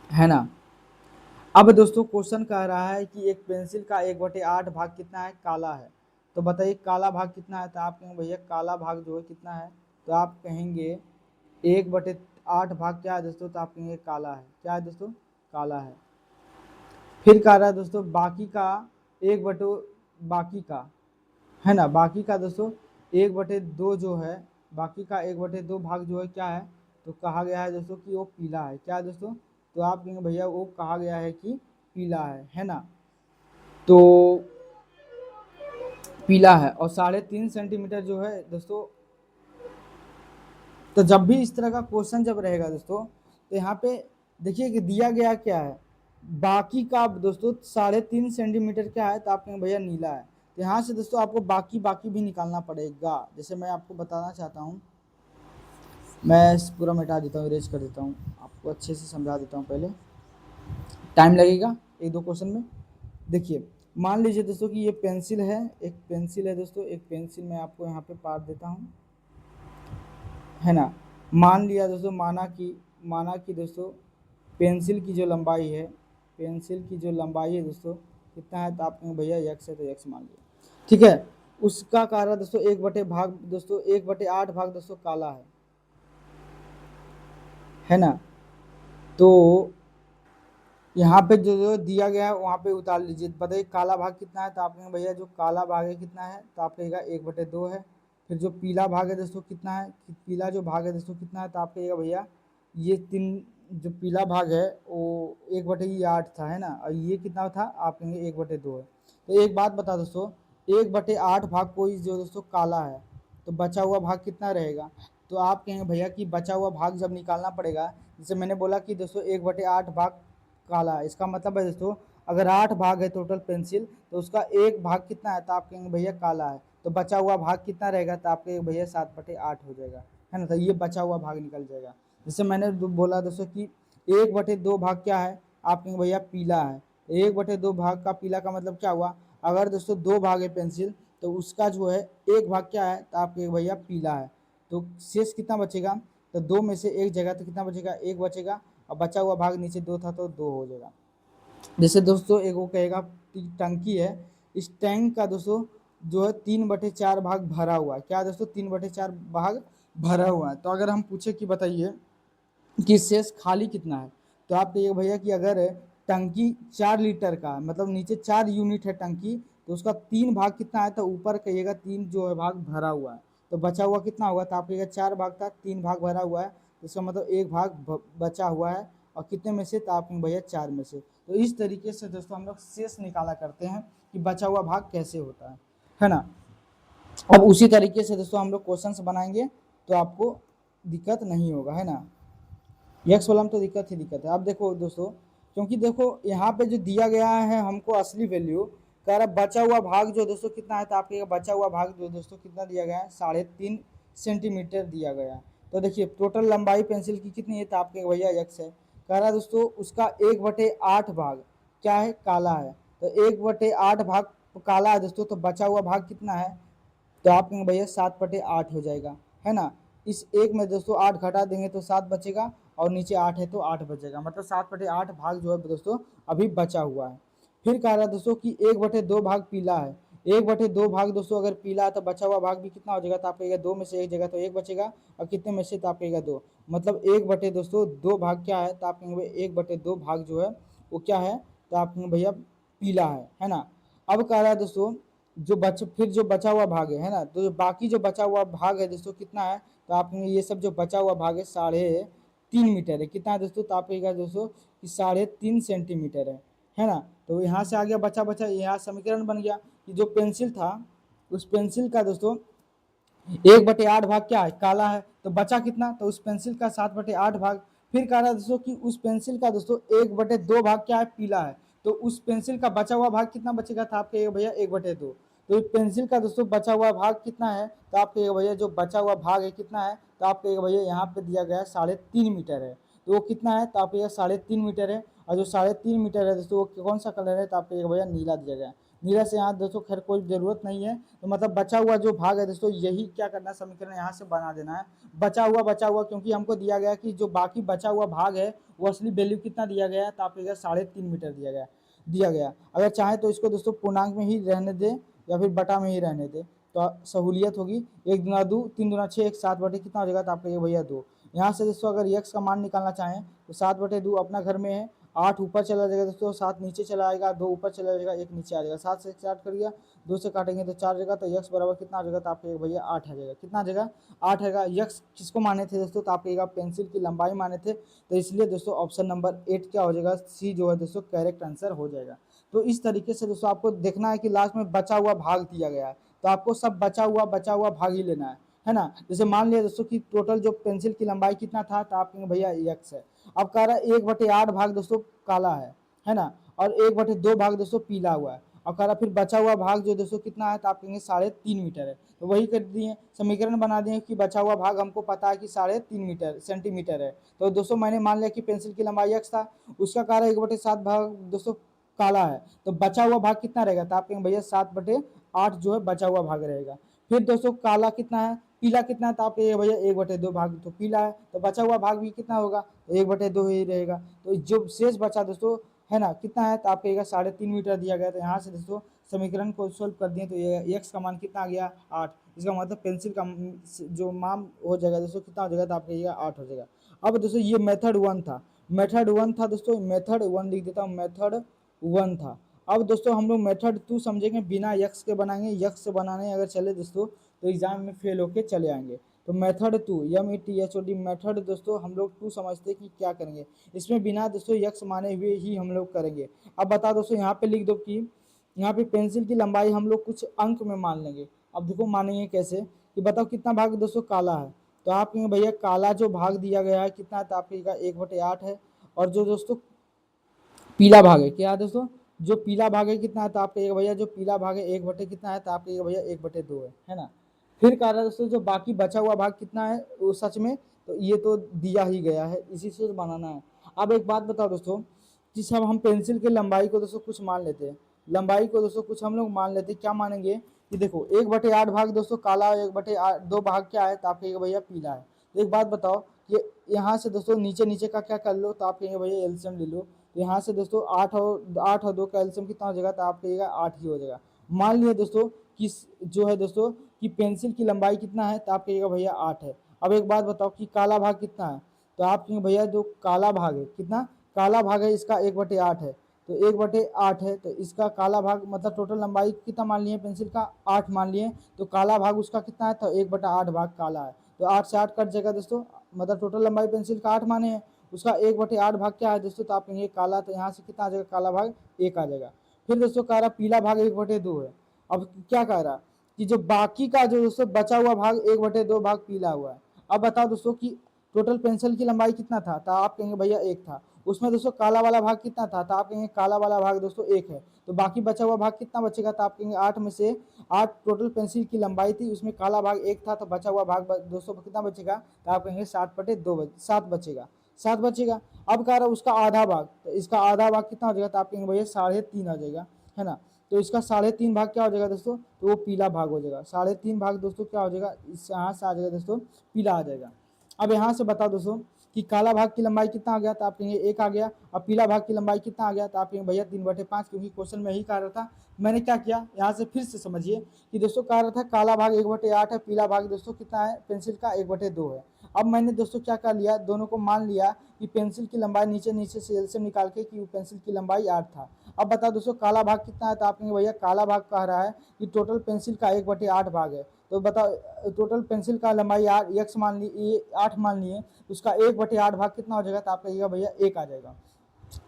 है ना। अब दोस्तों क्वेश्चन कह रहा है कि एक पेंसिल का 1/8 भाग कितना है, काला है। तो बताइए काला भाग कितना है, तो आप कहेंगे भैया काला भाग जो है कितना है, तो आप कहेंगे 1/8 भाग क्या है दोस्तों, तो आप कहेंगे काला है, क्या है दोस्तों, काला है। फिर कह रहा है दोस्तों बाकी का एक बटो बाकी का, है ना, बाकी का दोस्तों 1/2 जो है, बाकी का 1/2 भाग जो है क्या है, तो कहा गया है दोस्तों कि वो पीला है, क्या है दोस्तों, तो आप कहेंगे भैया वो कहा गया है कि पीला है ना। तो पीला है, और 3.5 सेंटीमीटर जो है दोस्तों, तो जब भी इस तरह का क्वेश्चन जब रहेगा दोस्तों, तो यहाँ पे देखिए कि दिया गया क्या है, बाकी का दोस्तों 3.5 सेंटीमीटर क्या है, तो आप कहेंगे भैया नीला है। तो यहाँ से दोस्तों आपको बाकी बाकी भी निकालना पड़ेगा। जैसे मैं आपको बताना चाहता हूँ, मैं पूरा मिटा देता हूँ, इरेज कर देता हूँ, आपको अच्छे से समझा देता हूँ। पहले टाइम लगेगा एक दो क्वेश्चन में। देखिए मान लीजिए दोस्तों कि ये पेंसिल है, एक पेंसिल है दोस्तों, एक पेंसिल मैं आपको यहाँ पे पार देता हूँ, है ना। मान लिया दोस्तों, माना कि दोस्तों पेंसिल की जो लंबाई है, पेंसिल की जो लंबाई है दोस्तों कितना है, तो आप कहेंगे भैया यक्स है, तो यक्स मान लिया, ठीक है। उसका कारण दोस्तों 1/8 भाग दोस्तों काला है ना। तो यहाँ पे जो दिया गया है वहाँ पे उतार लीजिए, बताइए काला भाग कितना है, तो आप कहेंगे भैया जो काला भाग है कितना है, तो आप कहेगा 1/2 है। फिर जो पीला भाग है दोस्तों कितना है, पीला जो भाग है दोस्तों कितना है, तो आप कहिएगा भैया ये 3, जो पीला भाग है वो 1/8 था, है ना, और ये कितना था, आप कहेंगे 1/2 है। तो एक बात बता दोस्तों, 1/8 भाग कोई जो दोस्तों काला है, तो बचा हुआ भाग कितना रहेगा, तो आप कहेंगे भैया कि बचा हुआ भाग जब निकालना पड़ेगा, जैसे मैंने बोला कि दोस्तों 1/8 भाग काला है, इसका मतलब है दोस्तों अगर 8 भाग है टोटल पेंसिल, तो उसका एक भाग कितना है, तो आप कहेंगे भैया काला है, तो बचा हुआ भाग कितना रहेगा, तो आप कहेंगे भैया 7/8 हो जाएगा, है ना। तो ये बचा हुआ भाग निकल जाएगा। जैसे मैंने बोला दोस्तों कि 1/2 भाग क्या है, आप कहेंगे भैया पीला है, 1/2 भाग का पीला का मतलब क्या हुआ, अगर दोस्तों 2 भाग है पेंसिल, तो उसका जो है एक भाग क्या है, तो आप कहेंगे भैया पीला है। तो शेष कितना बचेगा, तो 2 में से एक जगह तो कितना बचेगा, एक बचेगा, और बचा हुआ भाग नीचे 2 था तो 2 हो जाएगा। जैसे दोस्तों एक वो कहेगा टंकी है, इस टैंक का दोस्तों जो है 3/4 भाग भरा हुआ है, क्या दोस्तों 3/4 भाग भरा हुआ है। तो अगर हम पूछे कि बताइए कि शेष खाली कितना है, तो आप कहिए भैया कि अगर टंकी 4 लीटर का है, मतलब नीचे 4 यूनिट है टंकी, तो उसका 3 भाग कितना है, तो ऊपर कहिएगा 3 जो है भाग भरा हुआ है, तो बचा हुआ कितना होगा, तो आप कहिएगा 4 भाग था, 3 भाग भरा हुआ है, तो इसका मतलब एक भाग बचा हुआ है, और कितने में से, तो आप भैया 4 में से। तो इस तरीके से दोस्तों हम लोग शेष निकाला करते हैं कि बचा हुआ भाग कैसे होता है ना। अब उसी तरीके से दोस्तों हम लोग क्वेश्चन बनाएंगे तो आपको दिक्कत नहीं होगा, है ना। यक्स वाला में तो दिक्कत ही दिक्कत है। अब देखो दोस्तों, क्योंकि देखो यहाँ पे जो दिया गया है हमको असली वैल्यू, कह रहा बचा हुआ भाग जो दोस्तों कितना है, तो आपके बचा हुआ भाग जो दोस्तों कितना दिया गया है, 3.5 सेंटीमीटर दिया गया है। तो देखिए टोटल लंबाई पेंसिल की कितनी है, तो आपके भैया यक्स है। कह रहा दोस्तों उसका 1/8 भाग क्या है, काला है, तो 1/8 भाग तो काला है दोस्तों, तो बचा हुआ भाग कितना है, तो आप कहेंगे भैया 7/8 हो जाएगा, है ना। इस एक में दोस्तों 8 घटा देंगे तो 7 बचेगा, और नीचे 8 है तो 8 बचेगा, मतलब 7/8 भाग जो है दोस्तों अभी बचा हुआ है। फिर कह रहा है दोस्तों कि 1/2 भाग पीला है। 1/2 भाग दोस्तों अगर पीला है तो बचा हुआ भाग भी कितना हो जाएगा, तो आप कहिएगा 2 में से एक जगह तो 1 बचेगा, और कितने में से, तो आप कहिएगा 2, मतलब 1/2 भाग क्या है, तो आप कहेंगे 1/2 भाग जो है वो क्या है, तो आप कहेंगे भैया पीला है ना। अब कह रहा है दोस्तों फिर जो बचा हुआ भाग है ना, तो जो बाकी जो बचा हुआ भाग है दोस्तों कितना है, तो आप ये सब जो बचा हुआ भाग है 3.5 मीटर है, कितना है दोस्तों, तो आप कहिएगा दोस्तों कि 3.5 सेंटीमीटर है ना। तो यहाँ से आ गया बचा बचा, यहाँ समीकरण बन गया कि जो पेंसिल था उस पेंसिल का दोस्तों 1/8 भाग क्या है, काला है, तो बचा कितना, तो उस पेंसिल का 7/8 भाग। फिर कह रहा है दोस्तों कि उस पेंसिल का दोस्तों 1/2 भाग क्या है, पीला है, तो उस पेंसिल का बचा हुआ भाग कितना बचेगा, था आपके भैया 1/2। तो पेंसिल का दोस्तों बचा हुआ भाग कितना है, तो आपके भैया जो बचा हुआ भाग है कितना है, तो आपके भैया यहाँ पे दिया गया है 3.5 मीटर है, तो वो कितना है, तो आपके 3.5 मीटर है, और जो 3.5 मीटर है दोस्तों वो कौन सा कलर है, तो आपके भैया नीला दिया गया है। नीला से यहाँ दोस्तों खैर कोई जरूरत नहीं है, तो मतलब बचा हुआ जो भाग है दोस्तों यही क्या करना है, समीकरण यहाँ से बना देना है, बचा हुआ क्योंकि हमको दिया गया कि जो बाकी बचा हुआ भाग है वो असली वैल्यू कितना दिया गया है, तो आप 3.5 मीटर दिया गया। अगर चाहे तो इसको दोस्तों पूर्णांक में ही रहने दे या फिर बटा में ही रहने दे, तो सहूलियत होगी। 1 दूना 2, 3 दूना 6, एक 7 बटे कितना हो जाएगा, तो आपका ये भैया 2। यहाँ से दोस्तों अगर यक्स का मान निकालना चाहें तो 7/2 अपना घर में है, 8 ऊपर चला जाएगा दोस्तों, 7 नीचे चला आएगा, 2 ऊपर चला जाएगा, 1 नीचे आ जाएगा, 7 से 8 करिएगा, 2 से काटेंगे तो 4 जगह, तो यक्स बराबर कितना आ जाएगा, तो आपके भैया 8 आ जाएगा, कितना आ जाएगा 8 आएगा। यक्स किसको माने थे दोस्तों, तो आपके पेंसिल की लंबाई माने थे, तो इसलिए दोस्तों ऑप्शन नंबर 8 क्या हो जाएगा, सी जो है दोस्तों करेक्ट आंसर हो जाएगा। तो इस तरीके से दोस्तों आपको देखना है कि लास्ट में बचा हुआ भाग दिया गया है, तो आपको सब बचा हुआ भाग ही लेना है ना। जैसे मान लिया दोस्तों कि टोटल जो पेंसिल की लंबाई कितना था, तो आप कहेंगे भैया यक्स है। अब कह रहा है 1/8 भाग दोस्तों काला है ना, और 1/2 भाग दोस्तों पीला हुआ है, और कह रहा फिर बचा हुआ भाग जो दोस्तों कितना है, तो आप कहेंगे 3.5 मीटर है, तो वही कर दिए समीकरण बना दिए कि बचा हुआ भाग हमको पता है कि 3.5 सेंटीमीटर है। तो दोस्तों मैंने मान लिया कि पेंसिल की लंबाई x था, उसका कह रहा है 1/7 भाग दोस्तों काला है, तो बचा हुआ भाग कितना रहेगा, तो आप कहेंगे भैया 7/8 जो है बचा हुआ भाग रहेगा। फिर दोस्तों काला कितना है, पीला कितना है, तो आप ये भैया 1/2 भाग तो पीला है, तो बचा हुआ भाग भी कितना होगा, तो 1/2 ही रहेगा। तो जो शेष बचा दोस्तों है ना कितना है, तो आप कहिएगा 3.5 मीटर दिया गया, तो यहाँ से दोस्तों समीकरण को सोल्व कर दिए, तो ये एक्स का मान कितना आ गया 8। इसका मतलब पेंसिल का जो मान हो जाएगा दोस्तों कितना हो जाएगा, तो आप कहिएगा 8 हो जाएगा। अब दोस्तों ये मेथड 1 था दोस्तों, मेथड 1 लिख देता हूँ, मेथड 1 था। अब दोस्तों हम लोग मेथड 2 समझेंगे, बिना यक्स के बनाएंगे, यक्स से बनाने अगर चले दोस्तों तो एग्जाम में फेल होके चले आएंगे। तो मेथड 2 METHOD मेथड दोस्तों हम लोग 2 समझते कि क्या करेंगे, इसमें बिना दोस्तों यक्स माने हुए ही हम लोग करेंगे। अब बताओ दोस्तों यहाँ पे लिख दो कि यहाँ पे पेंसिल की लंबाई हम लोग कुछ अंक में मान लेंगे। अब देखो मानेंगे कैसे, कि बताओ कितना भाग दोस्तों काला है, तो आप कहेंगे भैया काला जो भाग दिया गया है कितना है, तो आप कहिएगा 1/8 है, और जो दोस्तों पीला भाग है क्या है दोस्तों, जो पीला भाग है कितना है, तो आप कहिएगा भैया जो पीला भाग है 1/, कितना है, तो आप कहिएगा भैया 1/2 है ना। फिर कह रहा है दोस्तों जो बाकी बचा हुआ भाग कितना है, वो सच में तो ये तो दिया ही गया है, इसी से बनाना है। अब एक बात बताओ दोस्तों, जिस हम पेंसिल की लंबाई को दोस्तों कुछ मान लेते हैं, लंबाई को दोस्तों कुछ हम लोग मान लेते हैं, क्या मानेंगे कि देखो 1/8 भाग दोस्तों काला, 1/2 भाग क्या है, तो आप कहिएगा भैया पीला है। तो एक बात बताओ कि यहाँ से दोस्तों नीचे नीचे का क्या कर लो, तो आप कहेंगे भैया एल्सियम ले लो, तो यहाँ से दोस्तों 8 और 2 का एल्सियम कितना हो जाएगा, तो आप कहिएगा 8 ही हो जाएगा। मान लिया दोस्तों कि जो है दोस्तों कि पेंसिल की लंबाई कितना है, तो आप कहिएगा भैया 8 है। अब एक बात बताओ कि काला भाग कितना है, तो आप कहेंगे भैया जो काला भाग है कितना, काला भाग है इसका 1/8 है, तो 1/8 है, तो इसका काला भाग मतलब टोटल लंबाई कितना मान लिए पेंसिल का 8 मान लिए, तो काला भाग उसका कितना है, तो 1/8 भाग काला है, तो 8 से 8 कट जाएगा दोस्तों, मतलब टोटल लंबाई पेंसिल का 8 माने हैं, उसका 1/8 भाग क्या है दोस्तों, तो आप कहेंगे काला, तो यहाँ से कितना आ जाएगा, काला भाग 1 आ जाएगा। फिर दोस्तों कह रहा पीला भाग 1/2 है। अब क्या कह रहा कि जो बाकी का जो दोस्तों बचा हुआ भाग 1/2 भाग पीला हुआ है। अब बताओ दोस्तों कि टोटल पेंसिल की लंबाई कितना था, तो आप कहेंगे भैया 1 था, उसमें दोस्तों काला वाला भाग कितना था, तो आप कहेंगे काला वाला भाग दोस्तों 1 है, तो बाकी बचा हुआ भाग कितना बचेगा, तो आप कहेंगे 8 में से 8 टोटल पेंसिल की लंबाई थी, उसमें काला भाग 1 था, तो बचा हुआ भाग दोस्तों कितना बचेगा, तो आप कहेंगे 7 बचेगा, 7 बचेगा। अब कह रहा है उसका आधा भाग, तो इसका आधा भाग कितना हो जाएगा, तो आप कहेंगे भैया 3.5 आ जाएगा, है ना। तो इसका 3.5 भाग क्या हो जाएगा दोस्तों, तो वो पीला भाग हो जाएगा। 3.5 भाग दोस्तों क्या हो जाएगा, इस यहाँ से आ जाएगा दोस्तों, पीला आ जाएगा। अब यहाँ से बताओ दोस्तों कि काला भाग की लंबाई कितना आ गया, तो आप कहेंगे 1 आ गया। और पीला भाग की लंबाई कितना आ गया, तो आप कहेंगे भैया 3/5, क्योंकि क्वेश्चन में यही कह रहा था। मैंने क्या किया, यहाँ से फिर से समझिए कि दोस्तों कह रहा था काला भाग 1/8 है, पीला भाग दोस्तों कितना है पेंसिल का 1/2 है। अब मैंने दोस्तों क्या कर लिया, दोनों को मान लिया कि पेंसिल की लंबाई नीचे से एलसीएम निकाल के कि पेंसिल की लंबाई 8 था। अब बताओ दोस्तों काला भाग कितना है, तो आप कहेंगे भैया काला भाग कह रहा है कि टोटल पेंसिल का 1/8 भाग है। तो बताओ टोटल पेंसिल का लंबाई 8 मान ली, 8 मान लिए, उसका 1/8 भाग कितना हो जाएगा, तो आप कहिएगा भैया 1 आ जाएगा।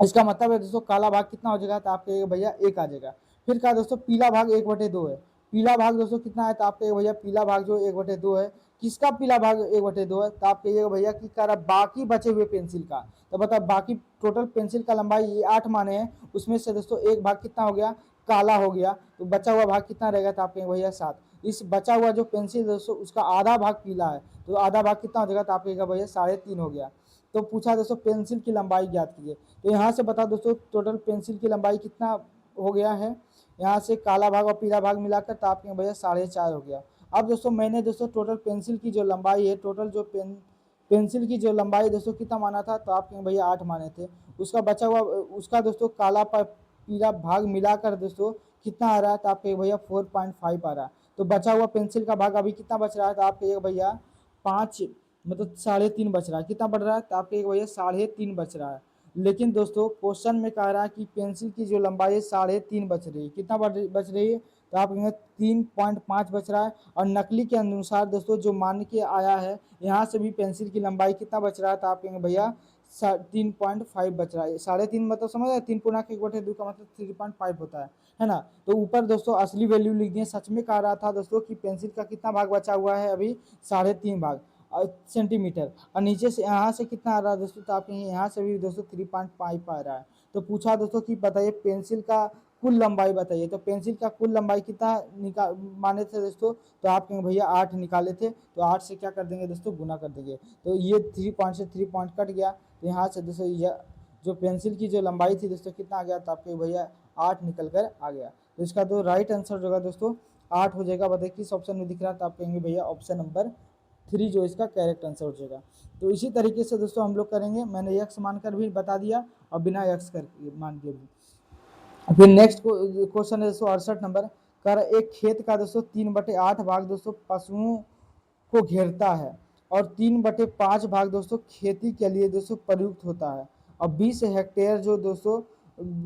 इसका मतलब है दोस्तों काला भाग कितना हो जाएगा, तो आप कहिएगा भैया 1 आ जाएगा। फिर क्या दोस्तों पीला भाग 1/2 है। पीला भाग दोस्तों कितना है, तो आप कहिएगा भैया पीला भाग जो 1/2 है। किसका पीला भाग 1/2 है, तो आप कहिएगा भैया कि कह रहा बाकी बचे हुए पेंसिल का। तो बताओ बाकी टोटल पेंसिल का लंबाई ये 8 माने हैं, उसमें से दोस्तों एक भाग कितना हो गया, काला हो गया। तो बचा हुआ भाग कितना रहेगा, तो आप कहेंगे भैया 7। इस बचा हुआ जो पेंसिल दोस्तों उसका आधा भाग पीला है, तो आधा भाग कितना हो जाएगा, तो आप कहेगा भैया 3.5 हो गया। तो पूछा दोस्तों पेंसिल की लंबाई ज्ञात कीजिए। तो यहाँ से बता दोस्तों टोटल पेंसिल की लंबाई कितना हो गया है, यहाँ से काला भाग और पीला भाग मिलाकर, तो आप कहेंगे भैया 4.5 हो गया। अब दोस्तों मैंने दोस्तों टोटल पेंसिल की जो लंबाई है, टोटल जो पेंसिल की जो लंबाई दोस्तों कितना माना था, तो आप कहेंगे भैया 8 माने थे। उसका बचा हुआ उसका दोस्तों काला पीला भाग मिलाकर दोस्तों कितना आ रहा है, तो आप कहेंगे भैया 4.5 आ रहा है। तो बचा हुआ पेंसिल का भाग अभी कितना बच रहा है, तो आप कहिएगा भैया 5, मतलब 3.5 बच रहा है। कितना बढ़ रहा है, तो आप कहिएगा भैया 3.5 बच रहा है। लेकिन दोस्तों क्वेश्चन में कह रहा है कि पेंसिल की जो लंबाई है 3.5 बच रही है। कितना बच रही है, तो आप कहेंगे 3.5 बच रहा है। और नकली के अनुसार दोस्तों जो मान के आया है, यहाँ से भी पेंसिल की लंबाई कितना बच रहा है, तो आप कहेंगे भैया 3.5 बच रहा है। 3.5 मतलब समझ रहे, 3 पूर्णांक 1/2 का मतलब 3.5 होता है ना। तो ऊपर दोस्तों असली वैल्यू लिख दिए। सच में कह रहा था दोस्तों कि पेंसिल का कितना भाग बचा हुआ है अभी, 3.5 भाग सेंटीमीटर। और नीचे से यहाँ से कितना आ रहा है दोस्तों, तो आप यहाँ से भी दोस्तों 3.5 आ रहा है। तो पूछा दोस्तों कि बताइए पेंसिल का कुल लंबाई बताइए। तो पेंसिल का कुल लंबाई कितना माने थे दोस्तों, तो आप कहेंगे भैया 8 निकाले थे। तो 8 से क्या कर देंगे दोस्तों, गुना कर देंगे। तो ये 3 पॉइंट से 3 पॉइंट कट गया। तो यहाँ से दोस्तों जो पेंसिल की जो लंबाई थी दोस्तों कितना आ गया, तो आपके भैया 8 निकल कर आ गया। तो इसका तो राइट आंसर जो होगा दोस्तों 8 हो जाएगा। बताइए किस ऑप्शन में दिख रहा है, तो आप कहेंगे भैया ऑप्शन नंबर 3 जो इसका करेक्ट आंसर हो जाएगा। तो इसी तरीके से दोस्तों हम लोग करेंगे। मैंने यक्स मानकर भी बता दिया और बिना यक्स कर मान के भी। फिर नेक्स्ट क्वेश्चन है दोस्तों 68 नंबर। कर एक खेत का दोस्तों 3/8 भाग दोस्तों पशुओं को घेरता है और 3/5 भाग दोस्तों खेती के लिए दोस्तों प्रयुक्त होता है। और 20 हेक्टेयर जो दोस्तों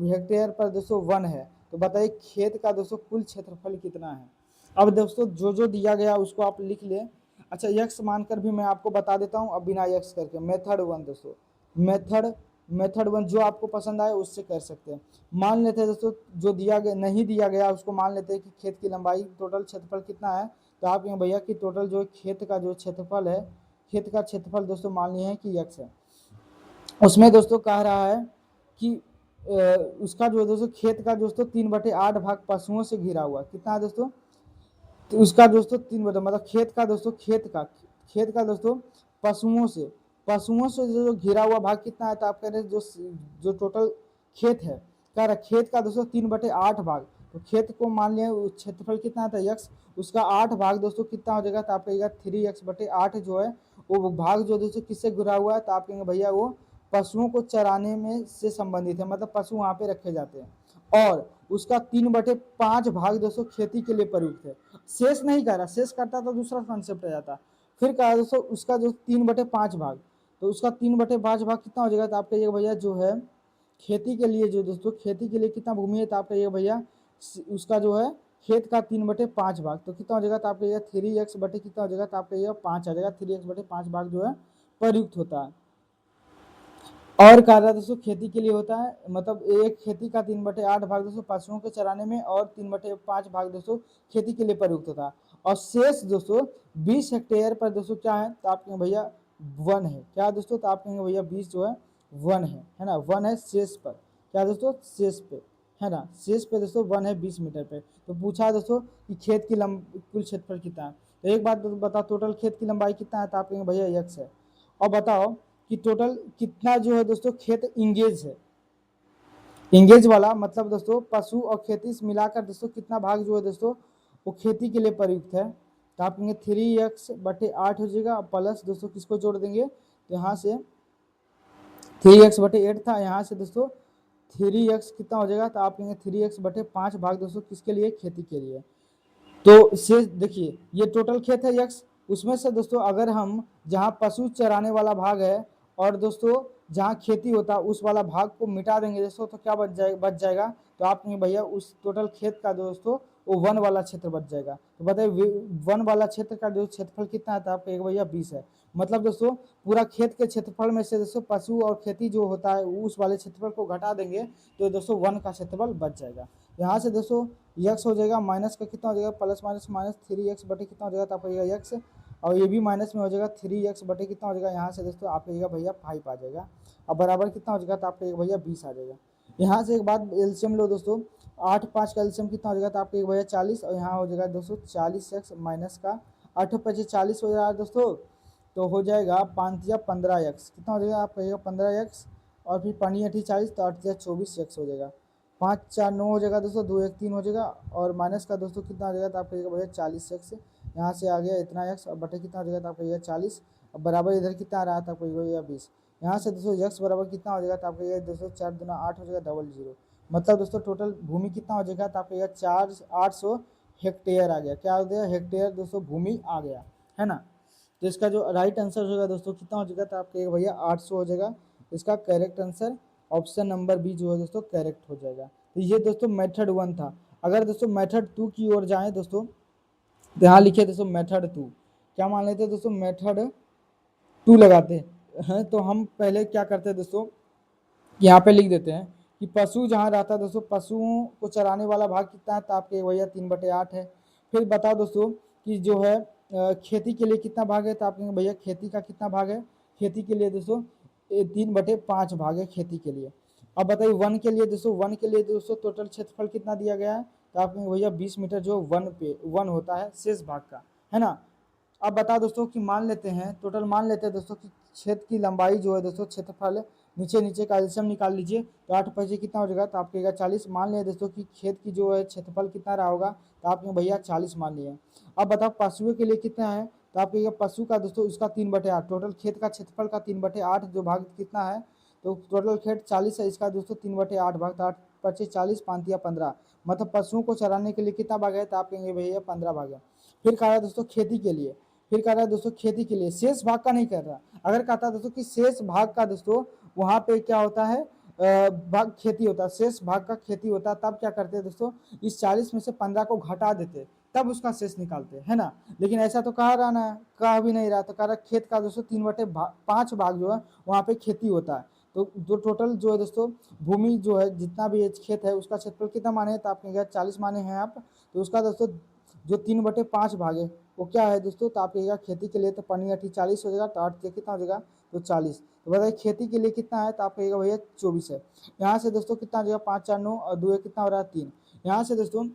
हेक्टेयर पर दोस्तों वन है। तो बताइए खेत का दोस्तों कुल क्षेत्रफल कितना है। अब दोस्तों जो जो दिया गया उसको आप लिख लें। अच्छा यक्स मानकर भी मैं आपको बता देता हूँ, अब बिना यक्स करके। मेथड 1 दोस्तों, मेथड 1 जो आपको पसंद आए उससे कर सकते हैं। मान लेते हैं दोस्तों जो दिया गया नहीं दिया गया उसको मान लेते हैं कि खेत की लंबाई टोटल क्षेत्रफल कितना है। तो आप कहें भैया कि टोटल जो खेत का जो क्षेत्रफल है, खेत का क्षेत्रफल दोस्तों मान लिए हैं कि यक्स है। उसमें दोस्तों कह रहा है कि उसका जो दोस्तों खेत का दोस्तों 3/8 भाग पशुओं से घिरा हुआ कितना है दोस्तों, तो उसका दोस्तों 3 मतलब खेत का दोस्तों खेत का दोस्तों पशुओं से जो घिरा हुआ भाग कितना है। तो आप कह रहे हैं जो टोटल खेत है, कह रहा खेत का दोस्तों 3/8 भाग। तो खेत को मान लिया क्षेत्रफल कितना था यक्स, उसका 8 भाग दोस्तों कितना हो जाएगा, तो आप कहेगा 3x/8 जो है वो भाग जो दोस्तों किससे घिरा हुआ है। तो आप कहेंगे भैया वो पशुओं को चराने में से संबंधित है, मतलब पशु वहां पे रखे जाते हैं। और उसका 3/5 भाग दोस्तों खेती के लिए प्रयुक्त है। शेष नहीं कह रहा, शेष करता तो दूसरा कॉन्सेप्ट आ जाता। फिर कहा दोस्तों उसका जो 3/5 भाग, तो उसका 3/5 भाग कितना हो जाएगा। तो आप कहिएगा भैया जो है खेती के लिए जो दोस्तों खेती के लिए कितना भूमि है। तो आप कहिएगा भैया उसका जो है खेत का 3/5 भाग, तो कितना हो जाएगा। तो आप कहिएगा 3x बटे कितना हो जाएगा, तो आप कहिएगा 5 आ जाएगा। 3x/5 भाग जो है प्रयुक्त होता है। और कार्य दोस्तों खेती के लिए होता है, मतलब एक खेती का 3/8 भाग दोस्तों पशुओं के चराने में और 3/5 भाग दोस्तों खेती के लिए प्रयुक्त होता है। और शेष दोस्तों 20 हेक्टेयर पर दोस्तों क्या है। तो आप कहेंगे भैया वन है क्या दोस्तों, तो आप कहेंगे भैया 20 जो है वन है ना, वन है शेष पर। क्या दोस्तों शेष पे है ना, शेष पे दोस्तों वन है 20 मीटर पे। तो पूछा दोस्तों कि खेत की कुल क्षेत्रफल कितना है। तो एक बात बताओ टोटल खेत की लंबाई कितना है। तो आप कहेंगे भैया यक्स है। और बताओ कि टोटल कितना जो है दोस्तों खेत इंगेज है। इंगेज वाला मतलब दोस्तों पशु और खेती से मिलाकर दोस्तों कितना भाग जो है दोस्तों वो खेती के लिए प्रयुक्त है, तो आप कहेंगे 3x/8 हो जाएगा, प्लस दोस्तों किसको जोड़ देंगे, तो यहाँ से 3x/8 था, यहाँ से दोस्तों 3x कितना हो जाएगा, तो आप कहेंगे 3x/5 भाग दोस्तों किसके लिए, खेती के लिए। तो से देखिए ये टोटल खेत है यक्स, उसमें से दोस्तों अगर हम जहाँ पशु चराने वाला भाग है और दोस्तों जहाँ खेती होता है उस वाला भाग को मिटा देंगे दोस्तों, तो क्या बच जाएगा, तो आप कहेंगे भैया उस टोटल खेत का दोस्तों वो वन वाला क्षेत्र बच जाएगा। तो बताइए वन वाला क्षेत्र का जो क्षेत्रफल कितना है, तो आप कहेंगे भैया 20 है। मतलब दोस्तों पूरा खेत के क्षेत्रफल में से दोस्तों पशु और खेती जो होता है उस वाले क्षेत्रफल को घटा देंगे, तो दोस्तों वन का क्षेत्रफल बच जाएगा। यहाँ से दोस्तों यक्स हो जाएगा, माइनस का कितना हो जाएगा, प्लस माइनस माइनस 3x/, कितना हो जाएगा, तो आप कहिएगा यक्स, और ये भी माइनस में हो जाएगा 3x/, कितना हो जाएगा, यहाँ से दोस्तों आप कहिएगा भैया 5 आ जाएगा। अब बराबर कितना हो जाएगा, तो आप कहिएगा भैया 20 आ जाएगा। यहाँ से एक बात एल्शियम लो दोस्तों, 8 5 का एल्शियम कितना हो जाएगा, तो आप कहिएगा भैया 40, और यहाँ हो जाएगा दोस्तों 40x माइनस का 8 5 40 हो जाएगा दोस्तों, तो हो जाएगा 5 या 15x, कितना हो जाएगा, आप कहिएगा 15x, और फिर 5 8 40, तो 8 या 24x हो जाएगा, 5 4 9 हो जाएगा दोस्तों, 2 1 3 हो जाएगा, और माइनस का दोस्तों कितना आ जाएगा, तो आप कहिएगा भैया 40x, यहाँ से आ गया इतना x, और बटे कितना हो जाएगा, तो आप कहिएगा 40, और बराबर इधर कितना आ रहा था, आप कहिएगा भैया 20, यहाँ से दोस्तों x बराबर कितना हो जाएगा, तो आप कहिएगा दोस्तों 4 दूना 8 हो जाएगा, 00, मतलब दोस्तों टोटल भूमि कितना हो जाएगा, तो आप कहिएगा 800 हेक्टेयर आ गया, क्या हो गया, हेक्टेयर दोस्तों भूमि आ गया, है ना। तो इसका जो राइट आंसर होगा दोस्तों कितना हो जाएगा, तो आप कहिएगा भैया 800 हो जाएगा, इसका correct answer option number B जो है दोस्तों करेक्ट हो जाएगा। तो ये दोस्तों मेथड 1 था। अगर दोस्तों मेथड 2 की ओर जाएं दोस्तों, तो यहाँ लिखिए दोस्तों मेथड 2, क्या मान लेते हैं दोस्तों, मेथड 2 लगाते हैं, तो हम पहले क्या करते हैं दोस्तों, यहाँ पे लिख देते हैं कि पशु जहाँ रहता है दोस्तों, पशुओं को चराने वाला भाग कितना है, तो आपके भैया 3/8 है। फिर बताओ दोस्तों कि जो है खेती के लिए कितना भाग है, तो आप कहेंगे भैया खेती का कितना भाग है, खेती के लिए दोस्तों 3/5 भाग है खेती के लिए। अब बताइए वन के लिए दोस्तों, वन के लिए दोस्तों टोटल क्षेत्रफल कितना दिया गया है, तो आप कहेंगे भैया 20 मीटर जो वन होता है शेष भाग का, है ना। अब बताओ दोस्तों कि मान लेते हैं, टोटल मान लेते हैं दोस्तों कि क्षेत्र की लंबाई जो है दोस्तों क्षेत्रफल, नीचे नीचे का एल्शियम निकाल लीजिए, तो 8 5 कितना हो जाएगा, तो आप कहेगा 40, मान लिया दोस्तों कि खेत की जो है क्षेत्रफल कितना रहा होगा, तो आप भैया 40 मान लिए। अब बताओ पशुओं के लिए कितना है, तो आप कहिएगा पशु का दोस्तों उसका 3/8, टोटल खेत का क्षेत्रफल का 3/8 जो भाग कितना है, तो टोटल खेत 40 है, इसका दोस्तों 3/8 भाग, तो 8 25 40 5 या 15, मतलब पशुओं को चराने के लिए कितना भाग है, तो आप कहेंगे भैया 15 भाग है। फिर कह रहा है दोस्तों खेती के लिए, फिर कह रहा है दोस्तों खेती के लिए शेष भाग का नहीं कर रहा, अगर कहता है दोस्तों कि शेष भाग का दोस्तों वहां पे क्या होता है, भाग खेती होता है, शेष भाग का खेती होता है, तब क्या करते हैं दोस्तों, इस 40 में से 15 को घटा देते, तब उसका शेष निकालते है ना। लेकिन ऐसा तो कहा रहा ना, कहा भी नहीं रहा, तो कह रहा खेत का दोस्तों 3/5 भाग जो है वहाँ पे खेती होता है। तो जो टोटल जो है दोस्तों भूमि जो है जितना भी खेत है उसका क्षेत्रफल कितना माने हैं, तो आप कहेंगे 40 माने हैं आप, तो उसका दोस्तों जो 3/5 भाग है वो क्या है दोस्तों, तो आप कहिएगा खेती के लिए, तो 5 8 40 हो जाएगा, तो 8 से कितना हो जाएगा, तो 40, तो बताइए खेती के लिए कितना है, तो आप कहिएगा भैया 24 है। यहाँ से दोस्तों कितना हो जाएगा, 5 4 9 और 2 कितना हो रहा है 3, यहाँ से दोस्तों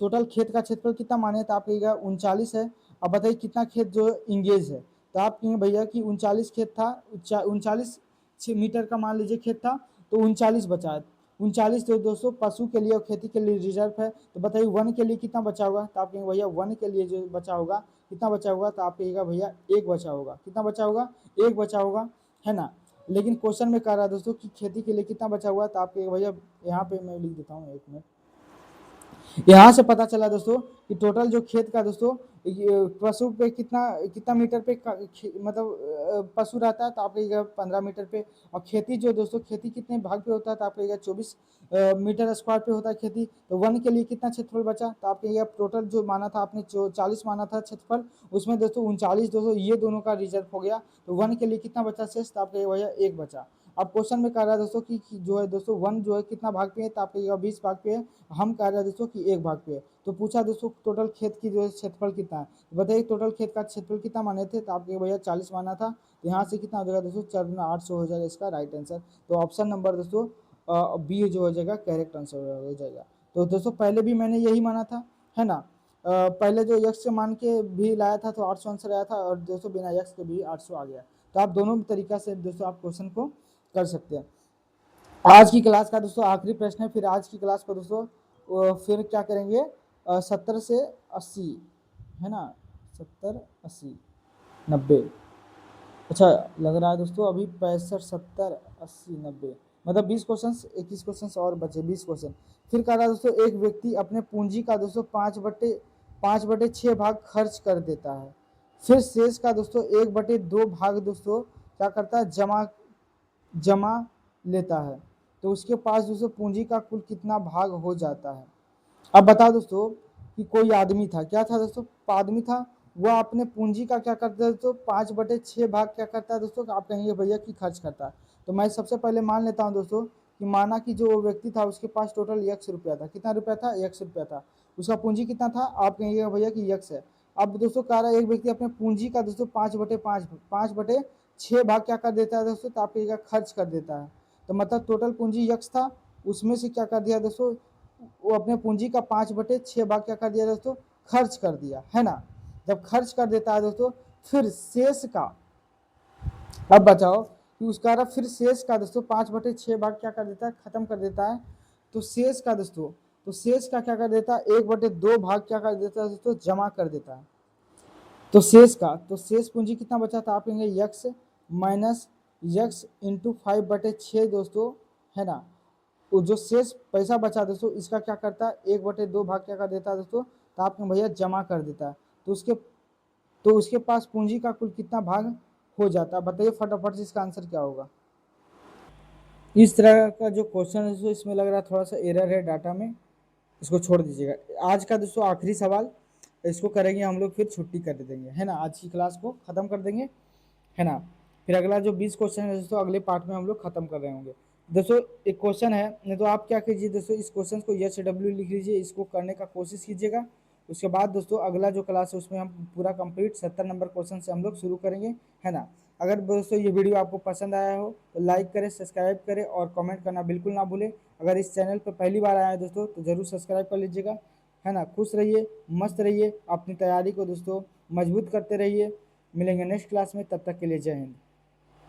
टोटल खेत का क्षेत्रफल कितना माने, तो आप कहिएगा 39 है। अब बताइए कितना खेत जो इंगेज है, तो आप कहेंगे भैया कि 39 खेत था, 39 मीटर का मान लीजिए खेत था, तो 39 बचा है, 39 तो दोस्तों पशु के लिए और खेती के लिए रिजर्व है। तो बताइए वन के लिए कितना बचा होगा, तो आप कहेंगे भैया वन के लिए जो बचा होगा कितना बचा होगा, तो आप कहिएगा भैया 1 बचा होगा, कितना बचा होगा, 1 बचा होगा, है ना। लेकिन क्वेश्चन में कह रहा है दोस्तों कि खेती के लिए कितना बचा हुआ है, तो आप कहिएगा भैया, यहाँ पे मैं लिख देता हूँ 1 मिनट, यहाँ से पता चला दोस्तों कि टोटल जो खेत का दोस्तों पशु पे कितना कितना मीटर पे मतलब पशु रहता है, तो आप कहिएगा 15 मीटर पे, और खेती जो दोस्तों खेती कितने भाग पे होता है, तो आप कहिएगा 24 मीटर स्क्वायर पे होता है खेती। तो वन के लिए कितना क्षेत्रफल बचा, तो आप कहिएगा टोटल जो माना था आपने 40 माना था क्षेत्रफल, उसमें दोस्तों 39 दोस्तों ये दोनों का रिजर्व हो गया, तो वन के लिए कितना बचा शेष, तो आप कहिएगा भैया 1 बचा। अब क्वेश्चन में कह रहा है दोस्तों कि जो है दोस्तों वन जो है कितना भाग पे है, तो आप कहिएगा 20 भाग पे है, हम कह रहे हैं दोस्तों कि 1 भाग पे है। तो पूछा दोस्तों टोटल खेत की जो है क्षेत्रफल कितना है, तो बताइए टोटल खेत का क्षेत्रफल कितना माने थे, तो आपके भैया 40 माना था, तो यहाँ से कितना हो जाएगा दोस्तों 4 गुना 800 हो जाएगा इसका राइट आंसर। तो ऑप्शन नंबर दोस्तों बी जो हो जाएगा करेक्ट आंसर हो जाएगा। तो दोस्तों पहले भी मैंने यही माना था, है ना। पहले जो यक्स से मान के भी लाया था तो 800 आंसर आया था, और दोस्तों बिना यक्स के भी 800 आ गया। तो आप दोनों तरीका से दोस्तों आप क्वेश्चन को कर सकते हैं। आज की क्लास का दोस्तों आखिरी प्रश्न है, फिर आज की क्लास को दोस्तों फिर क्या करेंगे 70 से 80 है ना, 70 80 90। अच्छा लग रहा है दोस्तों अभी 65 70 80 90 मतलब 20 क्वेश्चन, 21 क्वेश्चन और बचे 20 क्वेश्चन। फिर कह रहा है दोस्तों एक व्यक्ति अपने पूंजी का दोस्तों 5/6 भाग खर्च कर देता है, फिर शेष का दोस्तों 1/2 भाग दोस्तों क्या करता है, जमा जमा लेता है, तो उसके पास दोस्तों पूंजी का कुल कितना भाग हो जाता है। अब बताओ दोस्तों कि कोई आदमी था, क्या था दोस्तों, आदमी था, वह अपने पूंजी का क्या करता है दोस्तों 5/6 भाग क्या करता है दोस्तों, आप कहेंगे भैया कि खर्च करता है। तो मैं सबसे पहले मान लेता हूं दोस्तों कि माना कि जो वो व्यक्ति था उसके पास टोटल x रुपया था, कितना रुपया था, x रुपया था, उसका पूंजी कितना था, आप कहेंगे भैया कि x है। अब दोस्तों कह रहा है एक व्यक्ति अपने पूंजी का दोस्तों 5/6 भाग क्या कर देता है दोस्तों, तो आप कहिएगा खर्च कर देता है। तो मतलब टोटल पूंजी x था, उसमें से क्या कर दिया दोस्तों, वो अपने पूंजी का 5/6 भाग क्या कर दिया दोस्तों, खर्च कर दिया है ना। जब खर्च कर देता है दोस्तों, फिर शेष का, अब बताओ कि उसका फिर शेष का दोस्तों 5/6 भाग क्या कर देता है, खत्म कर देता है। तो शेष का दोस्तों, तो शेष का क्या कर देता है, 1/2 भाग क्या कर देता है दोस्तों, जमा कर देता है। तो शेष का, तो शेष पूंजी कितना बचा था, आप कहेंगे यक्स माइनस यक्स इंटू 5/6 दोस्तों है ना। वो जो शेष पैसा बचा दोस्तों इसका क्या करता है, 1/2 भाग क्या कर देता है दोस्तों, तो आपने भैया जमा कर देता है। तो उसके पास पूंजी का कुल कितना भाग हो जाता है, बताइए फटाफट से इसका आंसर क्या होगा। इस तरह का जो क्वेश्चन है दोस्तों इसमें लग रहा है थोड़ा सा एरर है डाटा में, इसको छोड़ दीजिएगा। आज का दोस्तों आखिरी सवाल, इसको करेंगे हम लोग, फिर छुट्टी कर देंगे है ना, आज की क्लास को खत्म कर देंगे है ना। फिर अगला जो 20 क्वेश्चन है दोस्तों अगले पार्ट में हम लोग खत्म कर रहे होंगे। दोस्तों एक क्वेश्चन है, नहीं तो आप क्या कीजिए दोस्तों, इस क्वेश्चन को यस डब्ल्यू लिख लीजिए, इसको करने का कोशिश कीजिएगा। उसके बाद दोस्तों अगला जो क्लास है उसमें हम पूरा कंप्लीट 70 नंबर क्वेश्चन से हम लोग शुरू करेंगे है ना। अगर दोस्तों ये वीडियो आपको पसंद आया हो तो लाइक करें, सब्सक्राइब करें और कमेंट करना बिल्कुल ना भूलें। अगर इस चैनल पर पहली बार आए हैं दोस्तों तो ज़रूर सब्सक्राइब कर लीजिएगा है ना। खुश रहिए, मस्त रहिए, अपनी तैयारी को दोस्तों मजबूत करते रहिए। मिलेंगे नेक्स्ट क्लास में, तब तक के लिए जय हिंद।